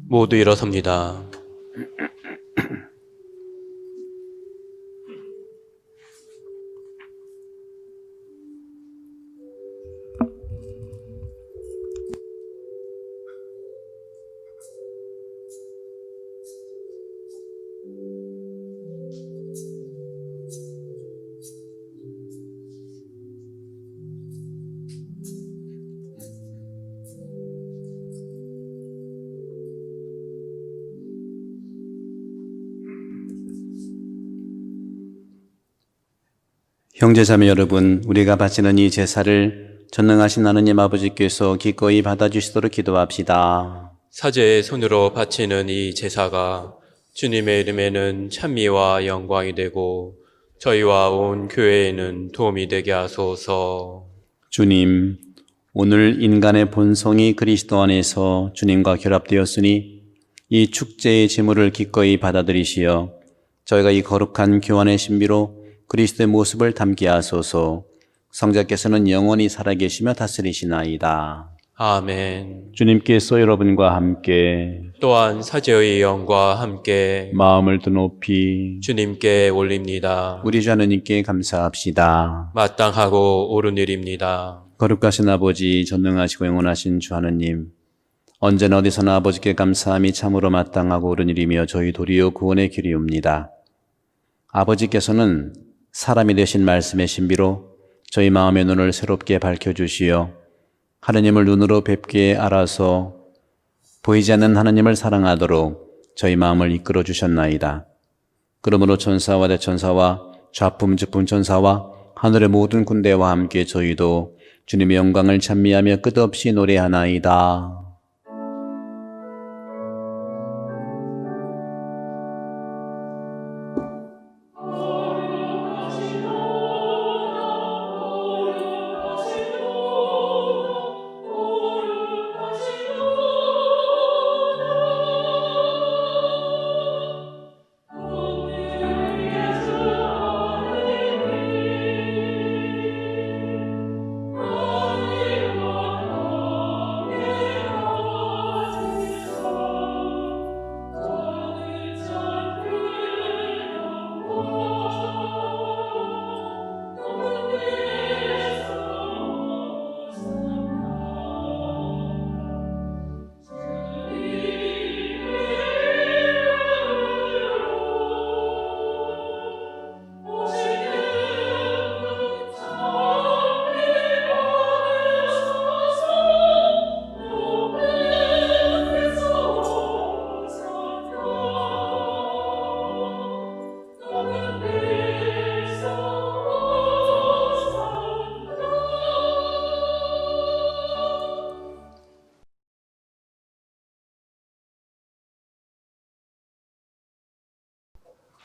모두 일어섭니다. 형제자매 여러분, 우리가 바치는 이 제사를 전능하신 하느님 아버지께서 기꺼이 받아주시도록 기도합시다. 사제의 손으로 바치는 이 제사가 주님의 이름에는 찬미와 영광이 되고 저희와 온 교회에는 도움이 되게 하소서. 주님, 오늘 인간의 본성이 그리스도 안에서 주님과 결합되었으니 이 축제의 제물을 기꺼이 받아들이시어 저희가 이 거룩한 교환의 신비로 그리스도의 모습을 담게 하소서. 성자께서는 영원히 살아계시며 다스리시나이다. 아멘. 주님께서 여러분과 함께 또한 사제의 영과 함께 마음을 더 높이 주님께 올립니다. 우리 주 하느님께 감사합시다. 마땅하고 옳은 일입니다. 거룩하신 아버지, 전능하시고 영원하신 주 하느님, 언제나 어디서나 아버지께 감사함이 참으로 마땅하고 옳은 일이며 저희 도리어 구원의 길이옵니다. 아버지께서는 사람이 되신 말씀의 신비로 저희 마음의 눈을 새롭게 밝혀주시어 하느님을 눈으로 뵙게 알아서 보이지 않는 하느님을 사랑하도록 저희 마음을 이끌어 주셨나이다. 그러므로 천사와 대천사와 좌품즉품 천사와 하늘의 모든 군대와 함께 저희도 주님의 영광을 찬미하며 끝없이 노래하나이다.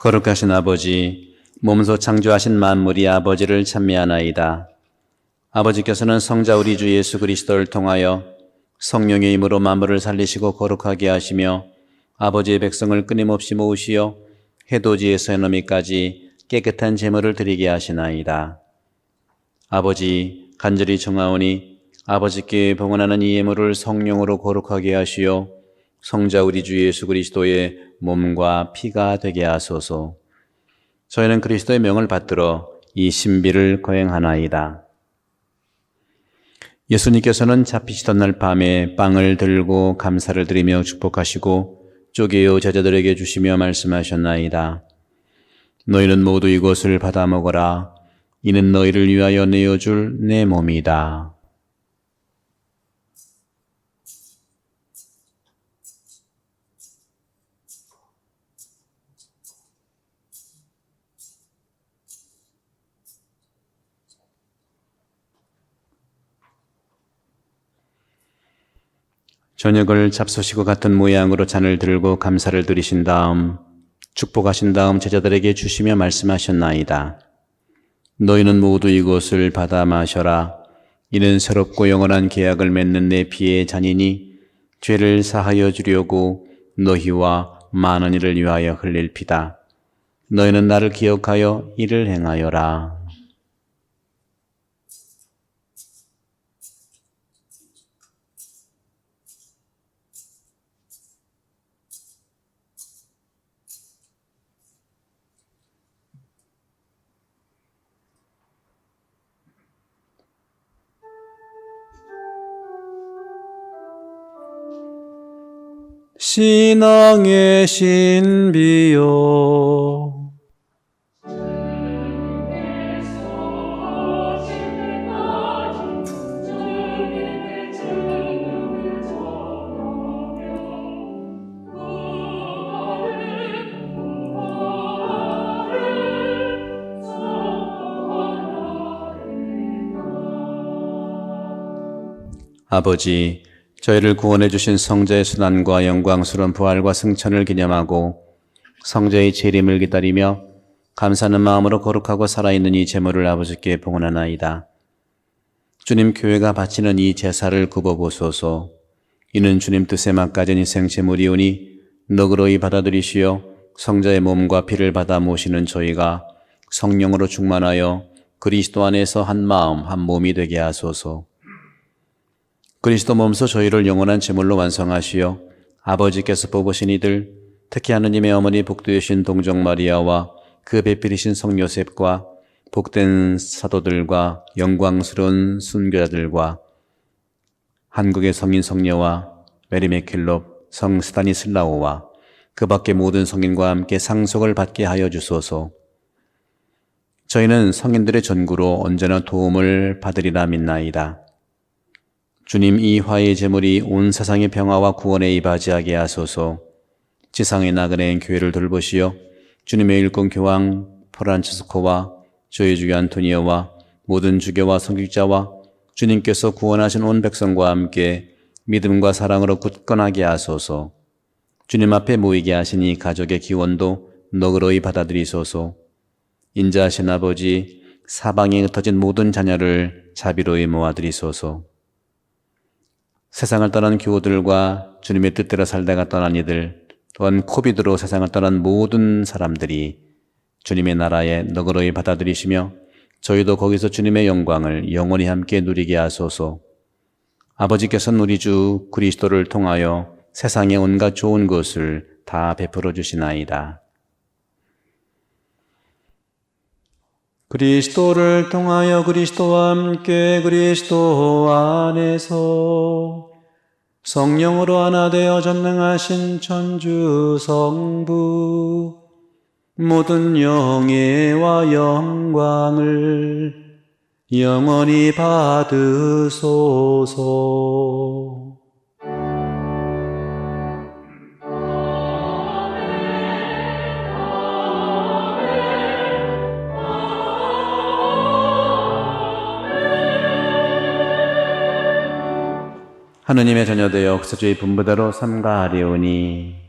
거룩하신 아버지, 몸소 창조하신 만물이 아버지를 찬미하나이다. 아버지께서는 성자 우리 주 예수 그리스도를 통하여 성령의 힘으로 만물을 살리시고 거룩하게 하시며 아버지의 백성을 끊임없이 모으시어 해돋이에서 해넘이까지 깨끗한 제물을 드리게 하시나이다. 아버지, 간절히 청하오니 아버지께 봉헌하는 이 예물을 성령으로 거룩하게 하시어 성자 우리 주 예수 그리스도의 몸과 피가 되게 하소서. 저희는 그리스도의 명을 받들어 이 신비를 거행하나이다. 예수님께서는 잡히시던 날 밤에 빵을 들고 감사를 드리며 축복하시고 쪼개어 제자들에게 주시며 말씀하셨나이다. 너희는 모두 이것을 받아 먹어라. 이는 너희를 위하여 내어줄 내 몸이다. 저녁을 잡수시고 같은 모양으로 잔을 들고 감사를 드리신 다음 축복하신 다음 제자들에게 주시며 말씀하셨나이다. 너희는 모두 이것을 받아 마셔라. 이는 새롭고 영원한 계약을 맺는 내 피의 잔이니 죄를 사하여 주려고 너희와 많은 이를 위하여 흘릴 피다. 너희는 나를 기억하여 이를 행하여라. 신앙의 신비요 아버지, 저희를 구원해 주신 성자의 순환과 영광스러운 부활과 승천을 기념하고 성자의 재림을 기다리며 감사하는 마음으로 거룩하고 살아있는 이 제물을 아버지께 봉헌하나이다. 주님, 교회가 바치는 이 제사를 굽어보소서. 이는 주님 뜻에 맞가진 희생 제물이오니 너그러이 받아들이시어 성자의 몸과 피를 받아 모시는 저희가 성령으로 충만하여 그리스도 안에서 한 마음 한 몸이 되게 하소서. 그리스도 몸소 저희를 영원한 제물로 완성하시어 아버지께서 뽑으신 이들, 특히 하느님의 어머니 복되신 동정 마리아와 그 배필이신 성 요셉과 복된 사도들과 영광스러운 순교자들과 한국의 성인 성녀와 메리 맥킬롭, 성 스타니슬라오와 그 밖의 모든 성인과 함께 상속을 받게 하여 주소서. 저희는 성인들의 전구로 언제나 도움을 받으리라 믿나이다. 주님, 이 화해의 제물이 온 세상의 평화와 구원에 이바지하게 하소서. 지상의 나그네인 교회를 돌보시어 주님의 일꾼 교황 프란치스코와 저희 주교 안토니오와 모든 주교와 성직자와 주님께서 구원하신 온 백성과 함께 믿음과 사랑으로 굳건하게 하소서. 주님 앞에 모이게 하신 이 가족의 기원도 너그러이 받아들이소서. 인자하신 아버지, 사방에 흩어진 모든 자녀를 자비로이 모아드리소서. 세상을 떠난 교우들과 주님의 뜻대로 살다가 떠난 이들, 또한 코비드로 세상을 떠난 모든 사람들이 주님의 나라에 너그러이 받아들이시며 저희도 거기서 주님의 영광을 영원히 함께 누리게 하소서. 아버지께서는 우리 주 그리스도를 통하여 세상의 온갖 좋은 것을 다 베풀어 주시나이다. 그리스도를 통하여 그리스도와 함께 그리스도 안에서 성령으로 하나 되어 전능하신 천주 성부 모든 영예와 영광을 영원히 받으소서. 하느님의 자녀되어 역사주의 분부대로 삼가하리오니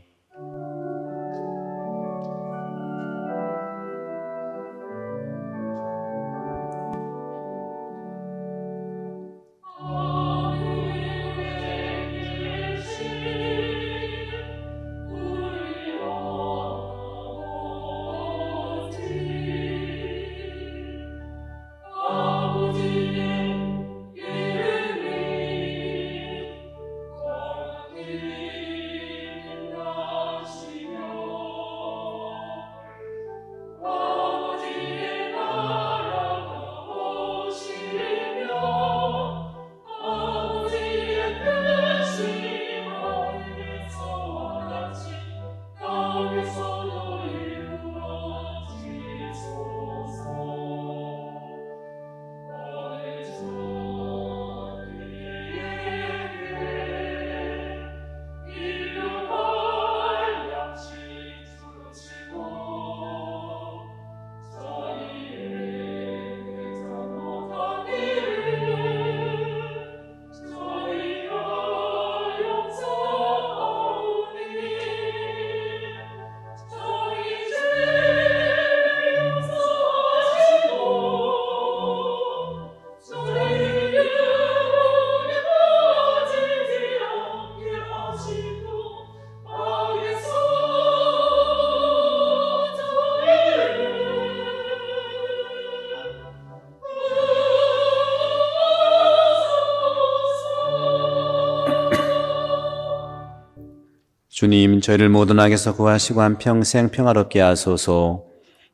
주님, 저희를 모든 악에서 구하시고 한평생 평화롭게 하소서.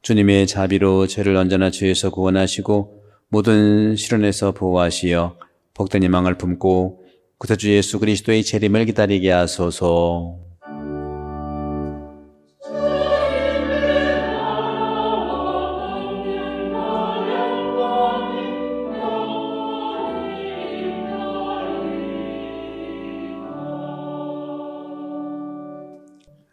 주님의 자비로 저희를 언제나 죄에서 구원하시고 모든 시련에서 보호하시어 복된 희망을 품고 구세주 예수 그리스도의 재림을 기다리게 하소서.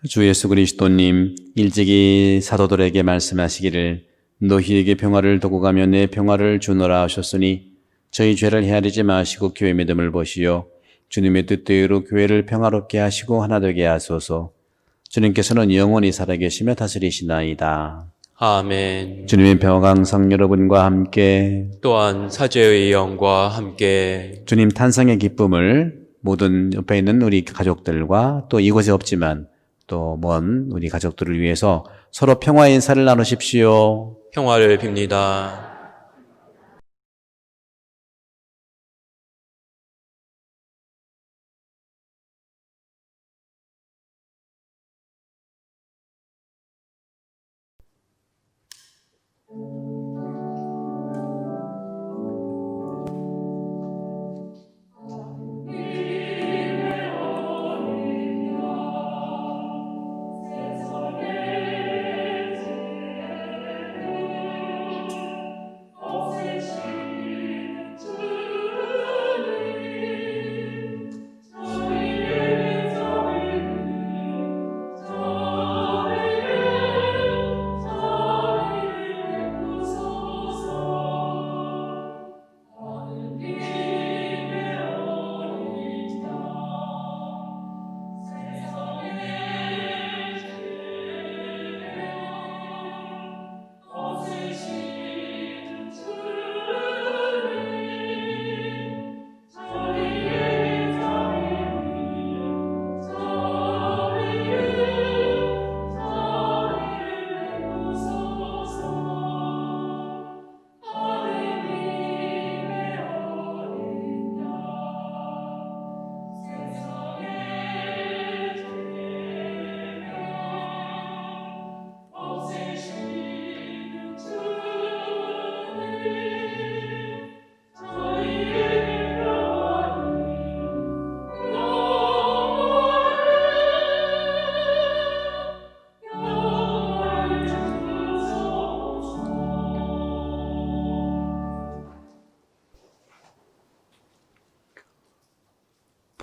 주 예수 그리스도님 일찍이 사도들에게 말씀하시기를 너희에게 평화를 두고 가며 내 평화를 주노라 하셨으니 저희 죄를 헤아리지 마시고 교회 믿음을 보시어 주님의 뜻대로 교회를 평화롭게 하시고 하나 되게 하소서. 주님께서는 영원히 살아계시며 다스리시나이다. 아멘. 주님의 평화가 항상 여러분과 함께 또한 사제의 영과 함께 주님 탄생의 기쁨을 모든 옆에 있는 우리 가족들과 또 이곳에 없지만 또 먼 우리 가족들을 위해서 서로 평화의 인사를 나누십시오. 평화를 빕니다.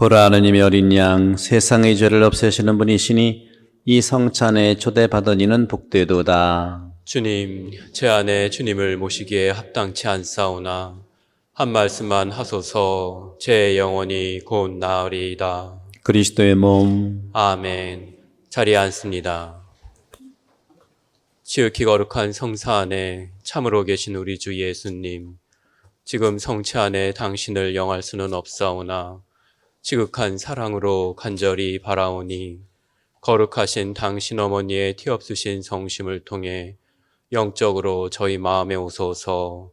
보라 하느님의 어린 양 세상의 죄를 없애시는 분이시니 이 성찬에 초대받은 이는 복되도다. 주님, 제 안에 주님을 모시기에 합당치 않사오나 한 말씀만 하소서 제 영혼이 곧 나으리이다. 그리스도의 몸 아멘. 자리에 앉습니다. 지극히 거룩한 성사 안에 참으로 계신 우리 주 예수님, 지금 성체 안에 당신을 영할 수는 없사오나 지극한 사랑으로 간절히 바라오니 거룩하신 당신 어머니의 티없으신 성심을 통해 영적으로 저희 마음에 오셔서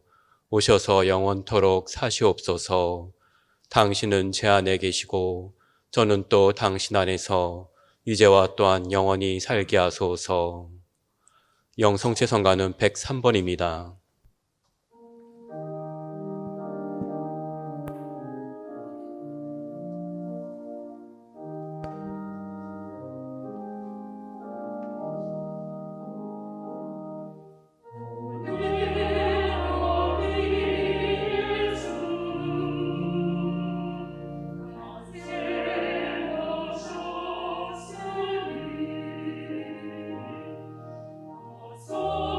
영원토록 사시옵소서. 당신은 제 안에 계시고 저는 또 당신 안에서 이제와 또한 영원히 살게 하소서. 영성체 성가는 103번입니다. So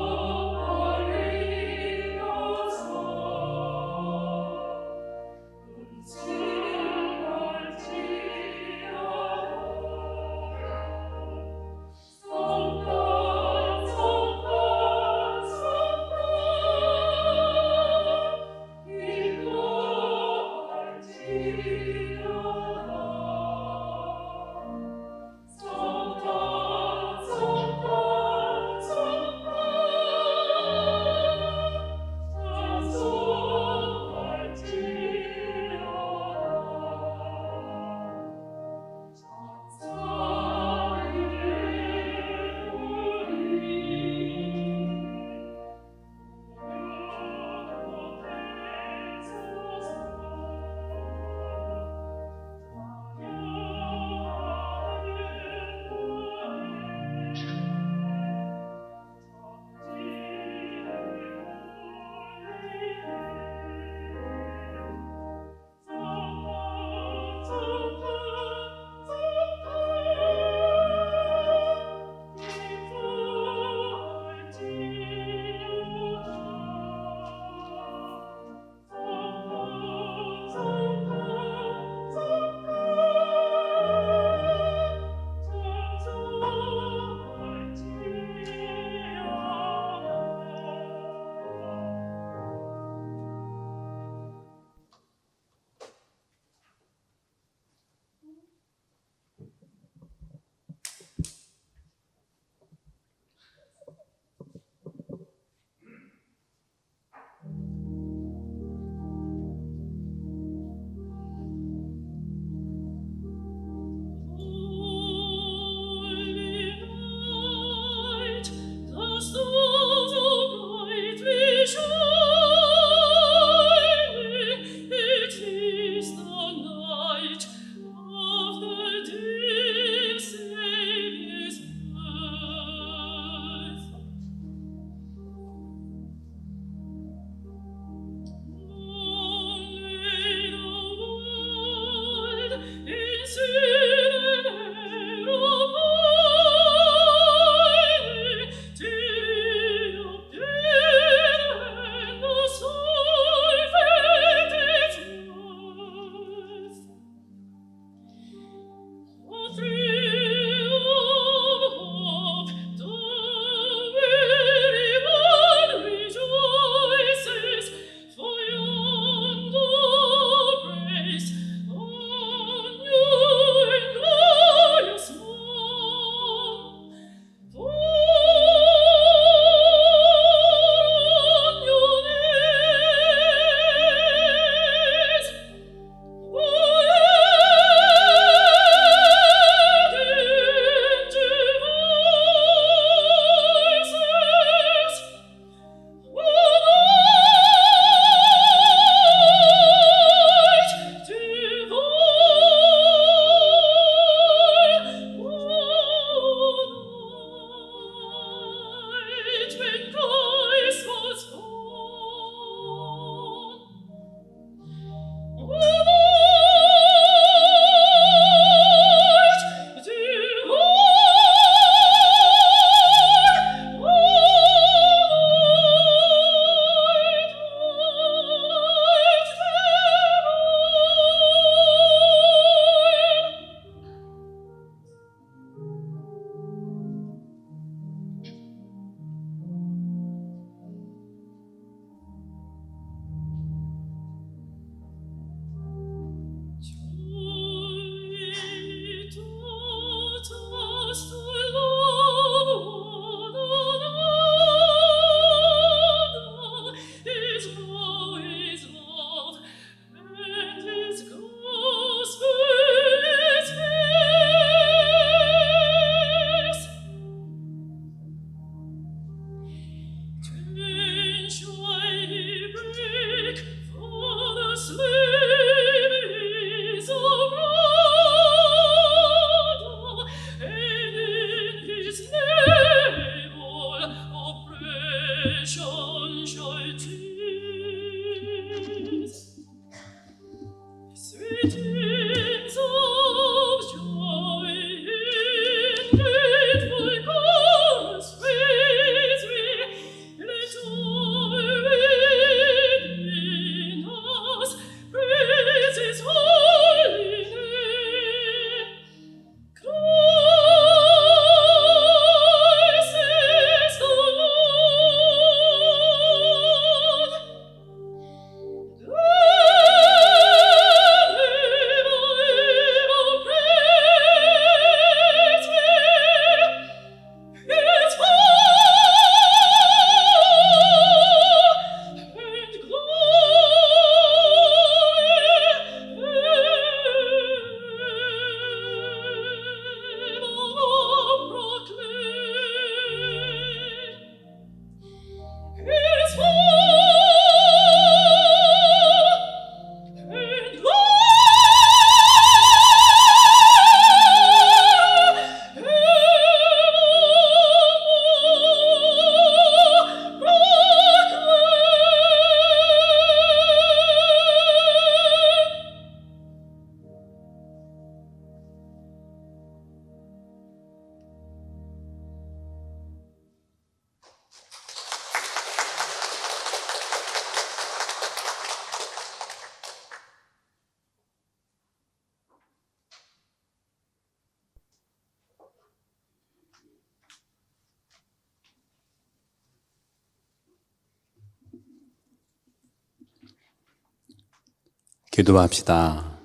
기도합시다.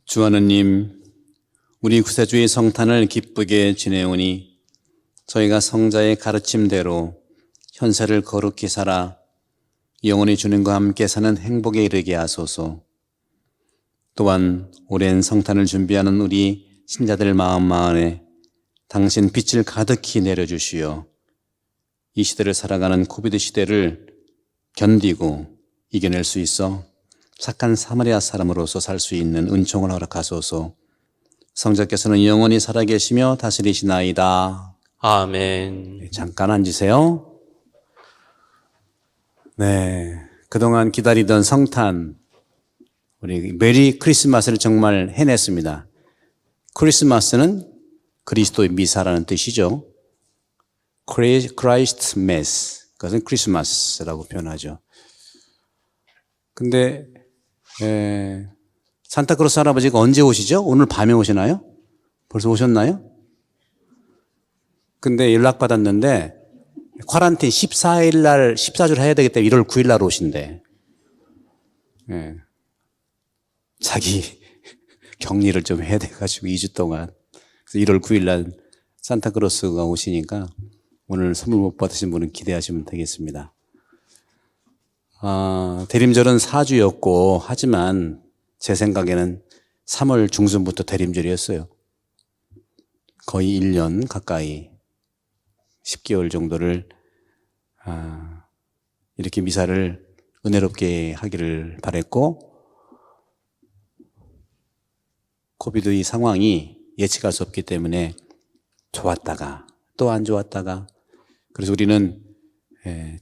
주 하느님, 우리 구세주의 성탄을 기쁘게 지내오니 저희가 성자의 가르침대로 현세를 거룩히 살아 영원히 주님과 함께 사는 행복에 이르게 하소서. 또한 오랜 성탄을 준비하는 우리 신자들 마음 안에 당신 빛을 가득히 내려주시어 이 시대를 살아가는 코비드 시대를 견디고 이겨낼 수 있어 착한 사마리아 사람으로서 살 수 있는 은총을 허락하소서. 성자께서는 영원히 살아계시며 다스리시나이다. 아멘. 잠깐 앉으세요. 네, 그동안 기다리던 성탄, 우리 메리 크리스마스를 정말 해냈습니다. 크리스마스는 그리스도의 미사라는 뜻이죠. Christ Mass, 그것은 크리스마스라고 표현하죠. 근데 산타크로스 할아버지가 언제 오시죠? 오늘 밤에 오시나요? 벌써 오셨나요? 근데 연락받았는데 쿼런틴 14일 날 14주를 해야 되기 때문에 1월 9일 날 오신대. 자기 격리를 좀 해야 돼가지고 2주 동안. 그래서 1월 9일 날 산타크로스가 오시니까 오늘 선물 못 받으신 분은 기대하시면 되겠습니다. 대림절은 4주였고 하지만 제 생각에는 3월 중순부터 대림절이었어요. 거의 1년 가까이 10개월 정도를 이렇게 미사를 은혜롭게 하기를 바랬고, 코비드 이 상황이 예측할 수 없기 때문에 좋았다가 또 안 좋았다가, 그래서 우리는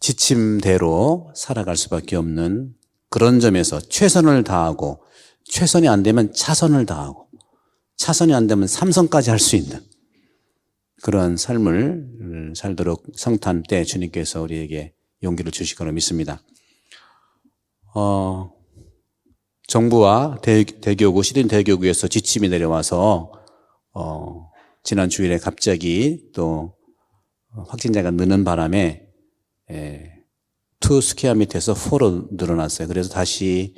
지침대로 살아갈 수밖에 없는 그런 점에서 최선을 다하고, 최선이 안 되면 차선을 다하고, 차선이 안 되면 삼선까지 할 수 있는 그런 삶을 살도록 성탄 때 주님께서 우리에게 용기를 주실 거로 믿습니다. 정부와 대교구, 시린 대교구에서 지침이 내려와서 지난 주일에 갑자기 또 확진자가 느는 바람에 2 스퀘어 미터에서 4로 늘어났어요. 그래서 다시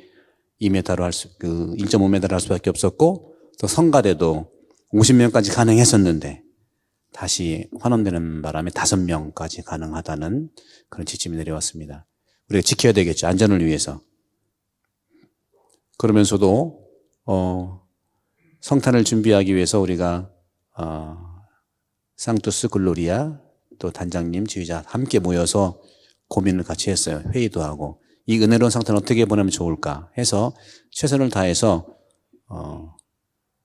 1.5m로 할 수밖에 없었고, 또 성가대도 50명까지 가능했었는데 다시 환원되는 바람에 5명까지 가능하다는 그런 지침이 내려왔습니다. 우리가 지켜야 되겠죠. 안전을 위해서. 그러면서도 성탄을 준비하기 위해서 우리가 상투스 글로리아 또 단장님, 지휘자 함께 모여서 고민을 같이 했어요. 회의도 하고 이 은혜로운 성탄을 어떻게 보내면 좋을까 해서 최선을 다해서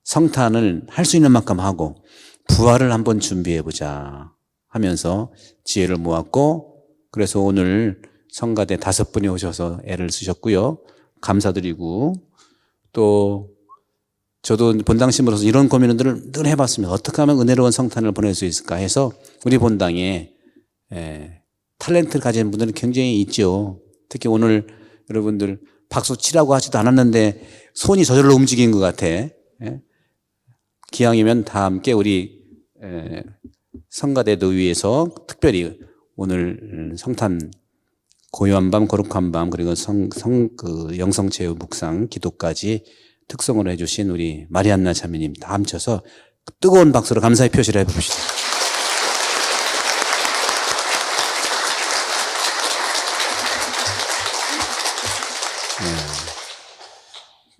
성탄을 할 수 있는 만큼 하고 부활을 한번 준비해보자 하면서 지혜를 모았고, 그래서 오늘 성가대 5분이 오셔서 애를 쓰셨고요. 감사드리고, 또 저도 본당심으로서 이런 고민들을 늘 해봤습니다. 어떻게 하면 은혜로운 성탄을 보낼 수 있을까 해서 우리 본당에 탤런트를 가진 분들은 굉장히 있죠. 특히 오늘 여러분들 박수 치라고 하지도 않았는데 손이 저절로 움직인 것 같아. 기왕이면 다 함께 우리 성가대도 위해서 특별히 오늘 성탄 고요한 밤, 거룩한 밤, 그리고 영성체육 묵상 기도까지 특성으로 해주신 우리 마리안나 자매님 다 합쳐서 뜨거운 박수로 감사의 표시를 해봅시다.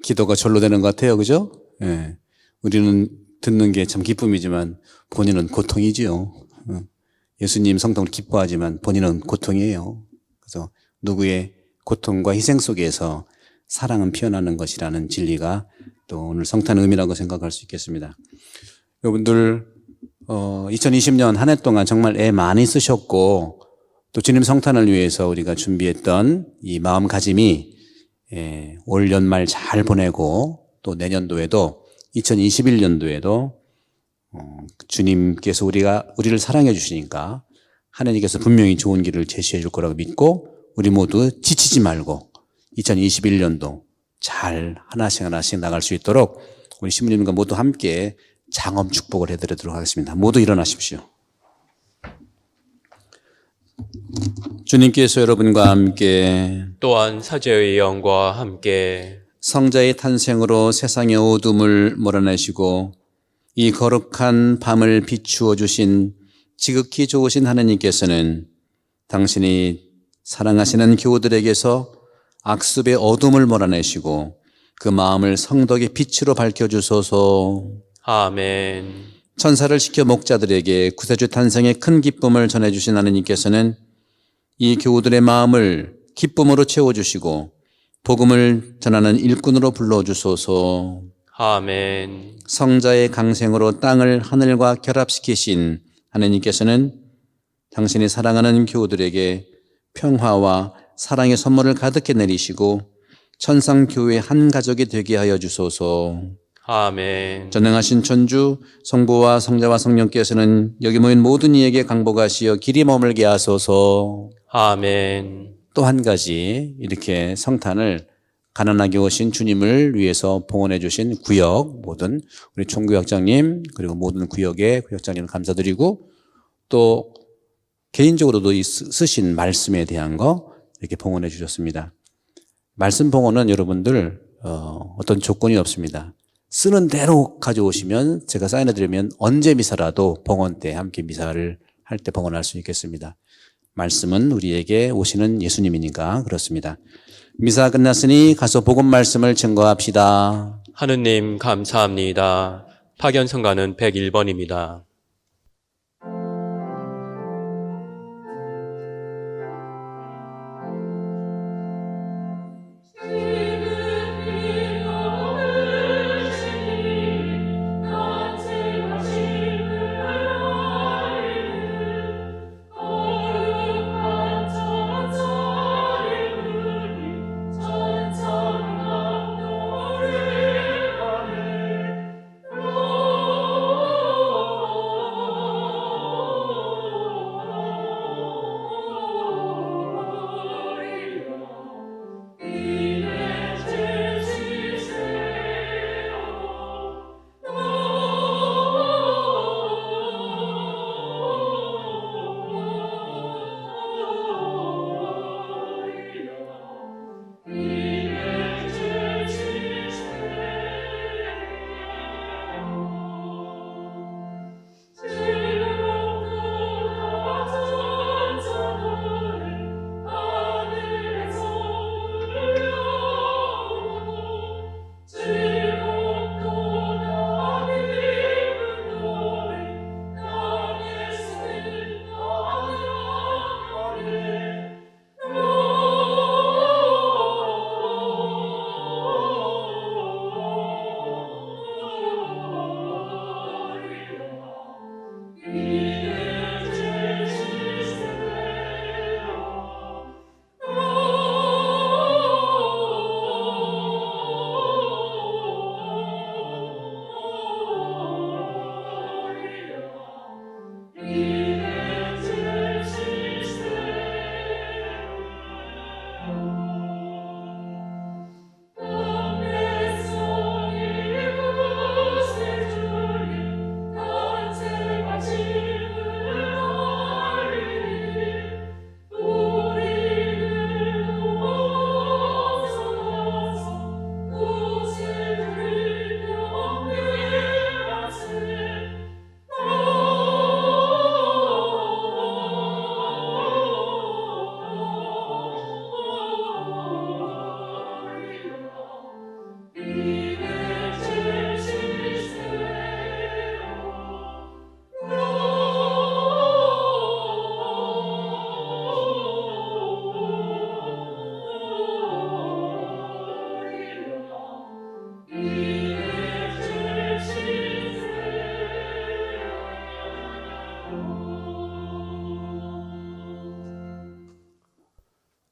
기도가 절로 되는 것 같아요. 그죠? 우리는 듣는 게 참 기쁨이지만 본인은 고통이지요. 예수님 성통을 기뻐하지만 본인은 고통이에요. 그래서 누구의 고통과 희생 속에서 사랑은 피어나는 것이라는 진리가 또 오늘 성탄의 의미라고 생각할 수 있겠습니다. 여러분들 2020년 한 해 동안 정말 애 많이 쓰셨고 또 주님 성탄을 위해서 우리가 준비했던 이 마음가짐이 올 연말 잘 보내고 또 내년도에도 2021년도에도 주님께서 우리를 사랑해 주시니까 하나님께서 분명히 좋은 길을 제시해 줄 거라고 믿고 우리 모두 지치지 말고 2021년도 잘 하나씩 나갈 수 있도록 우리 신부님과 모두 함께 장엄 축복을 해드리도록 하겠습니다. 모두 일어나십시오. 주님께서 여러분과 함께 또한 사제의 영과 함께 성자의 탄생으로 세상의 어둠을 몰아내시고 이 거룩한 밤을 비추어 주신 지극히 좋으신 하나님께서는 당신이 사랑하시는 교우들에게서 악습의 어둠을 몰아내시고 그 마음을 성덕의 빛으로 밝혀주소서. 아멘. 천사를 시켜 목자들에게 구세주 탄생의 큰 기쁨을 전해주신 하나님께서는 이 교우들의 마음을 기쁨으로 채워주시고 복음을 전하는 일꾼으로 불러주소서. 아멘. 성자의 강생으로 땅을 하늘과 결합시키신 하나님께서는 당신이 사랑하는 교우들에게 평화와 사랑의 선물을 가득히 내리시고 천상교회 한 가족이 되게 하여 주소서. 아멘. 전능하신 천주 성부와 성자와 성령께서는 여기 모인 모든 이에게 강복하시어 길이 머물게 하소서. 아멘. 또 한 가지 이렇게 성탄을 가난하게 오신 주님을 위해서 봉헌해 주신 구역 모든 우리 총구역장님 그리고 모든 구역의 구역장님 감사드리고 또 개인적으로도 쓰신 말씀에 대한 거 이렇게 봉헌해 주셨습니다. 말씀 봉헌은 여러분들 어떤 조건이 없습니다. 쓰는 대로 가져오시면 제가 사인해 드리면 언제 미사라도 봉헌 때 함께 미사를 할 때 봉헌할 수 있겠습니다. 말씀은 우리에게 오시는 예수님이니까 그렇습니다. 미사 끝났으니 가서 복음 말씀을 증거합시다. 하느님 감사합니다. 파견성가는 101번입니다.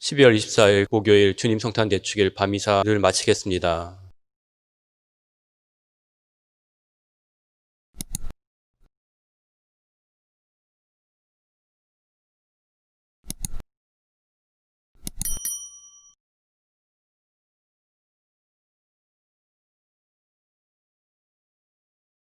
12월 24일 목요일 주님 성탄 대축일 밤미사를 마치겠습니다.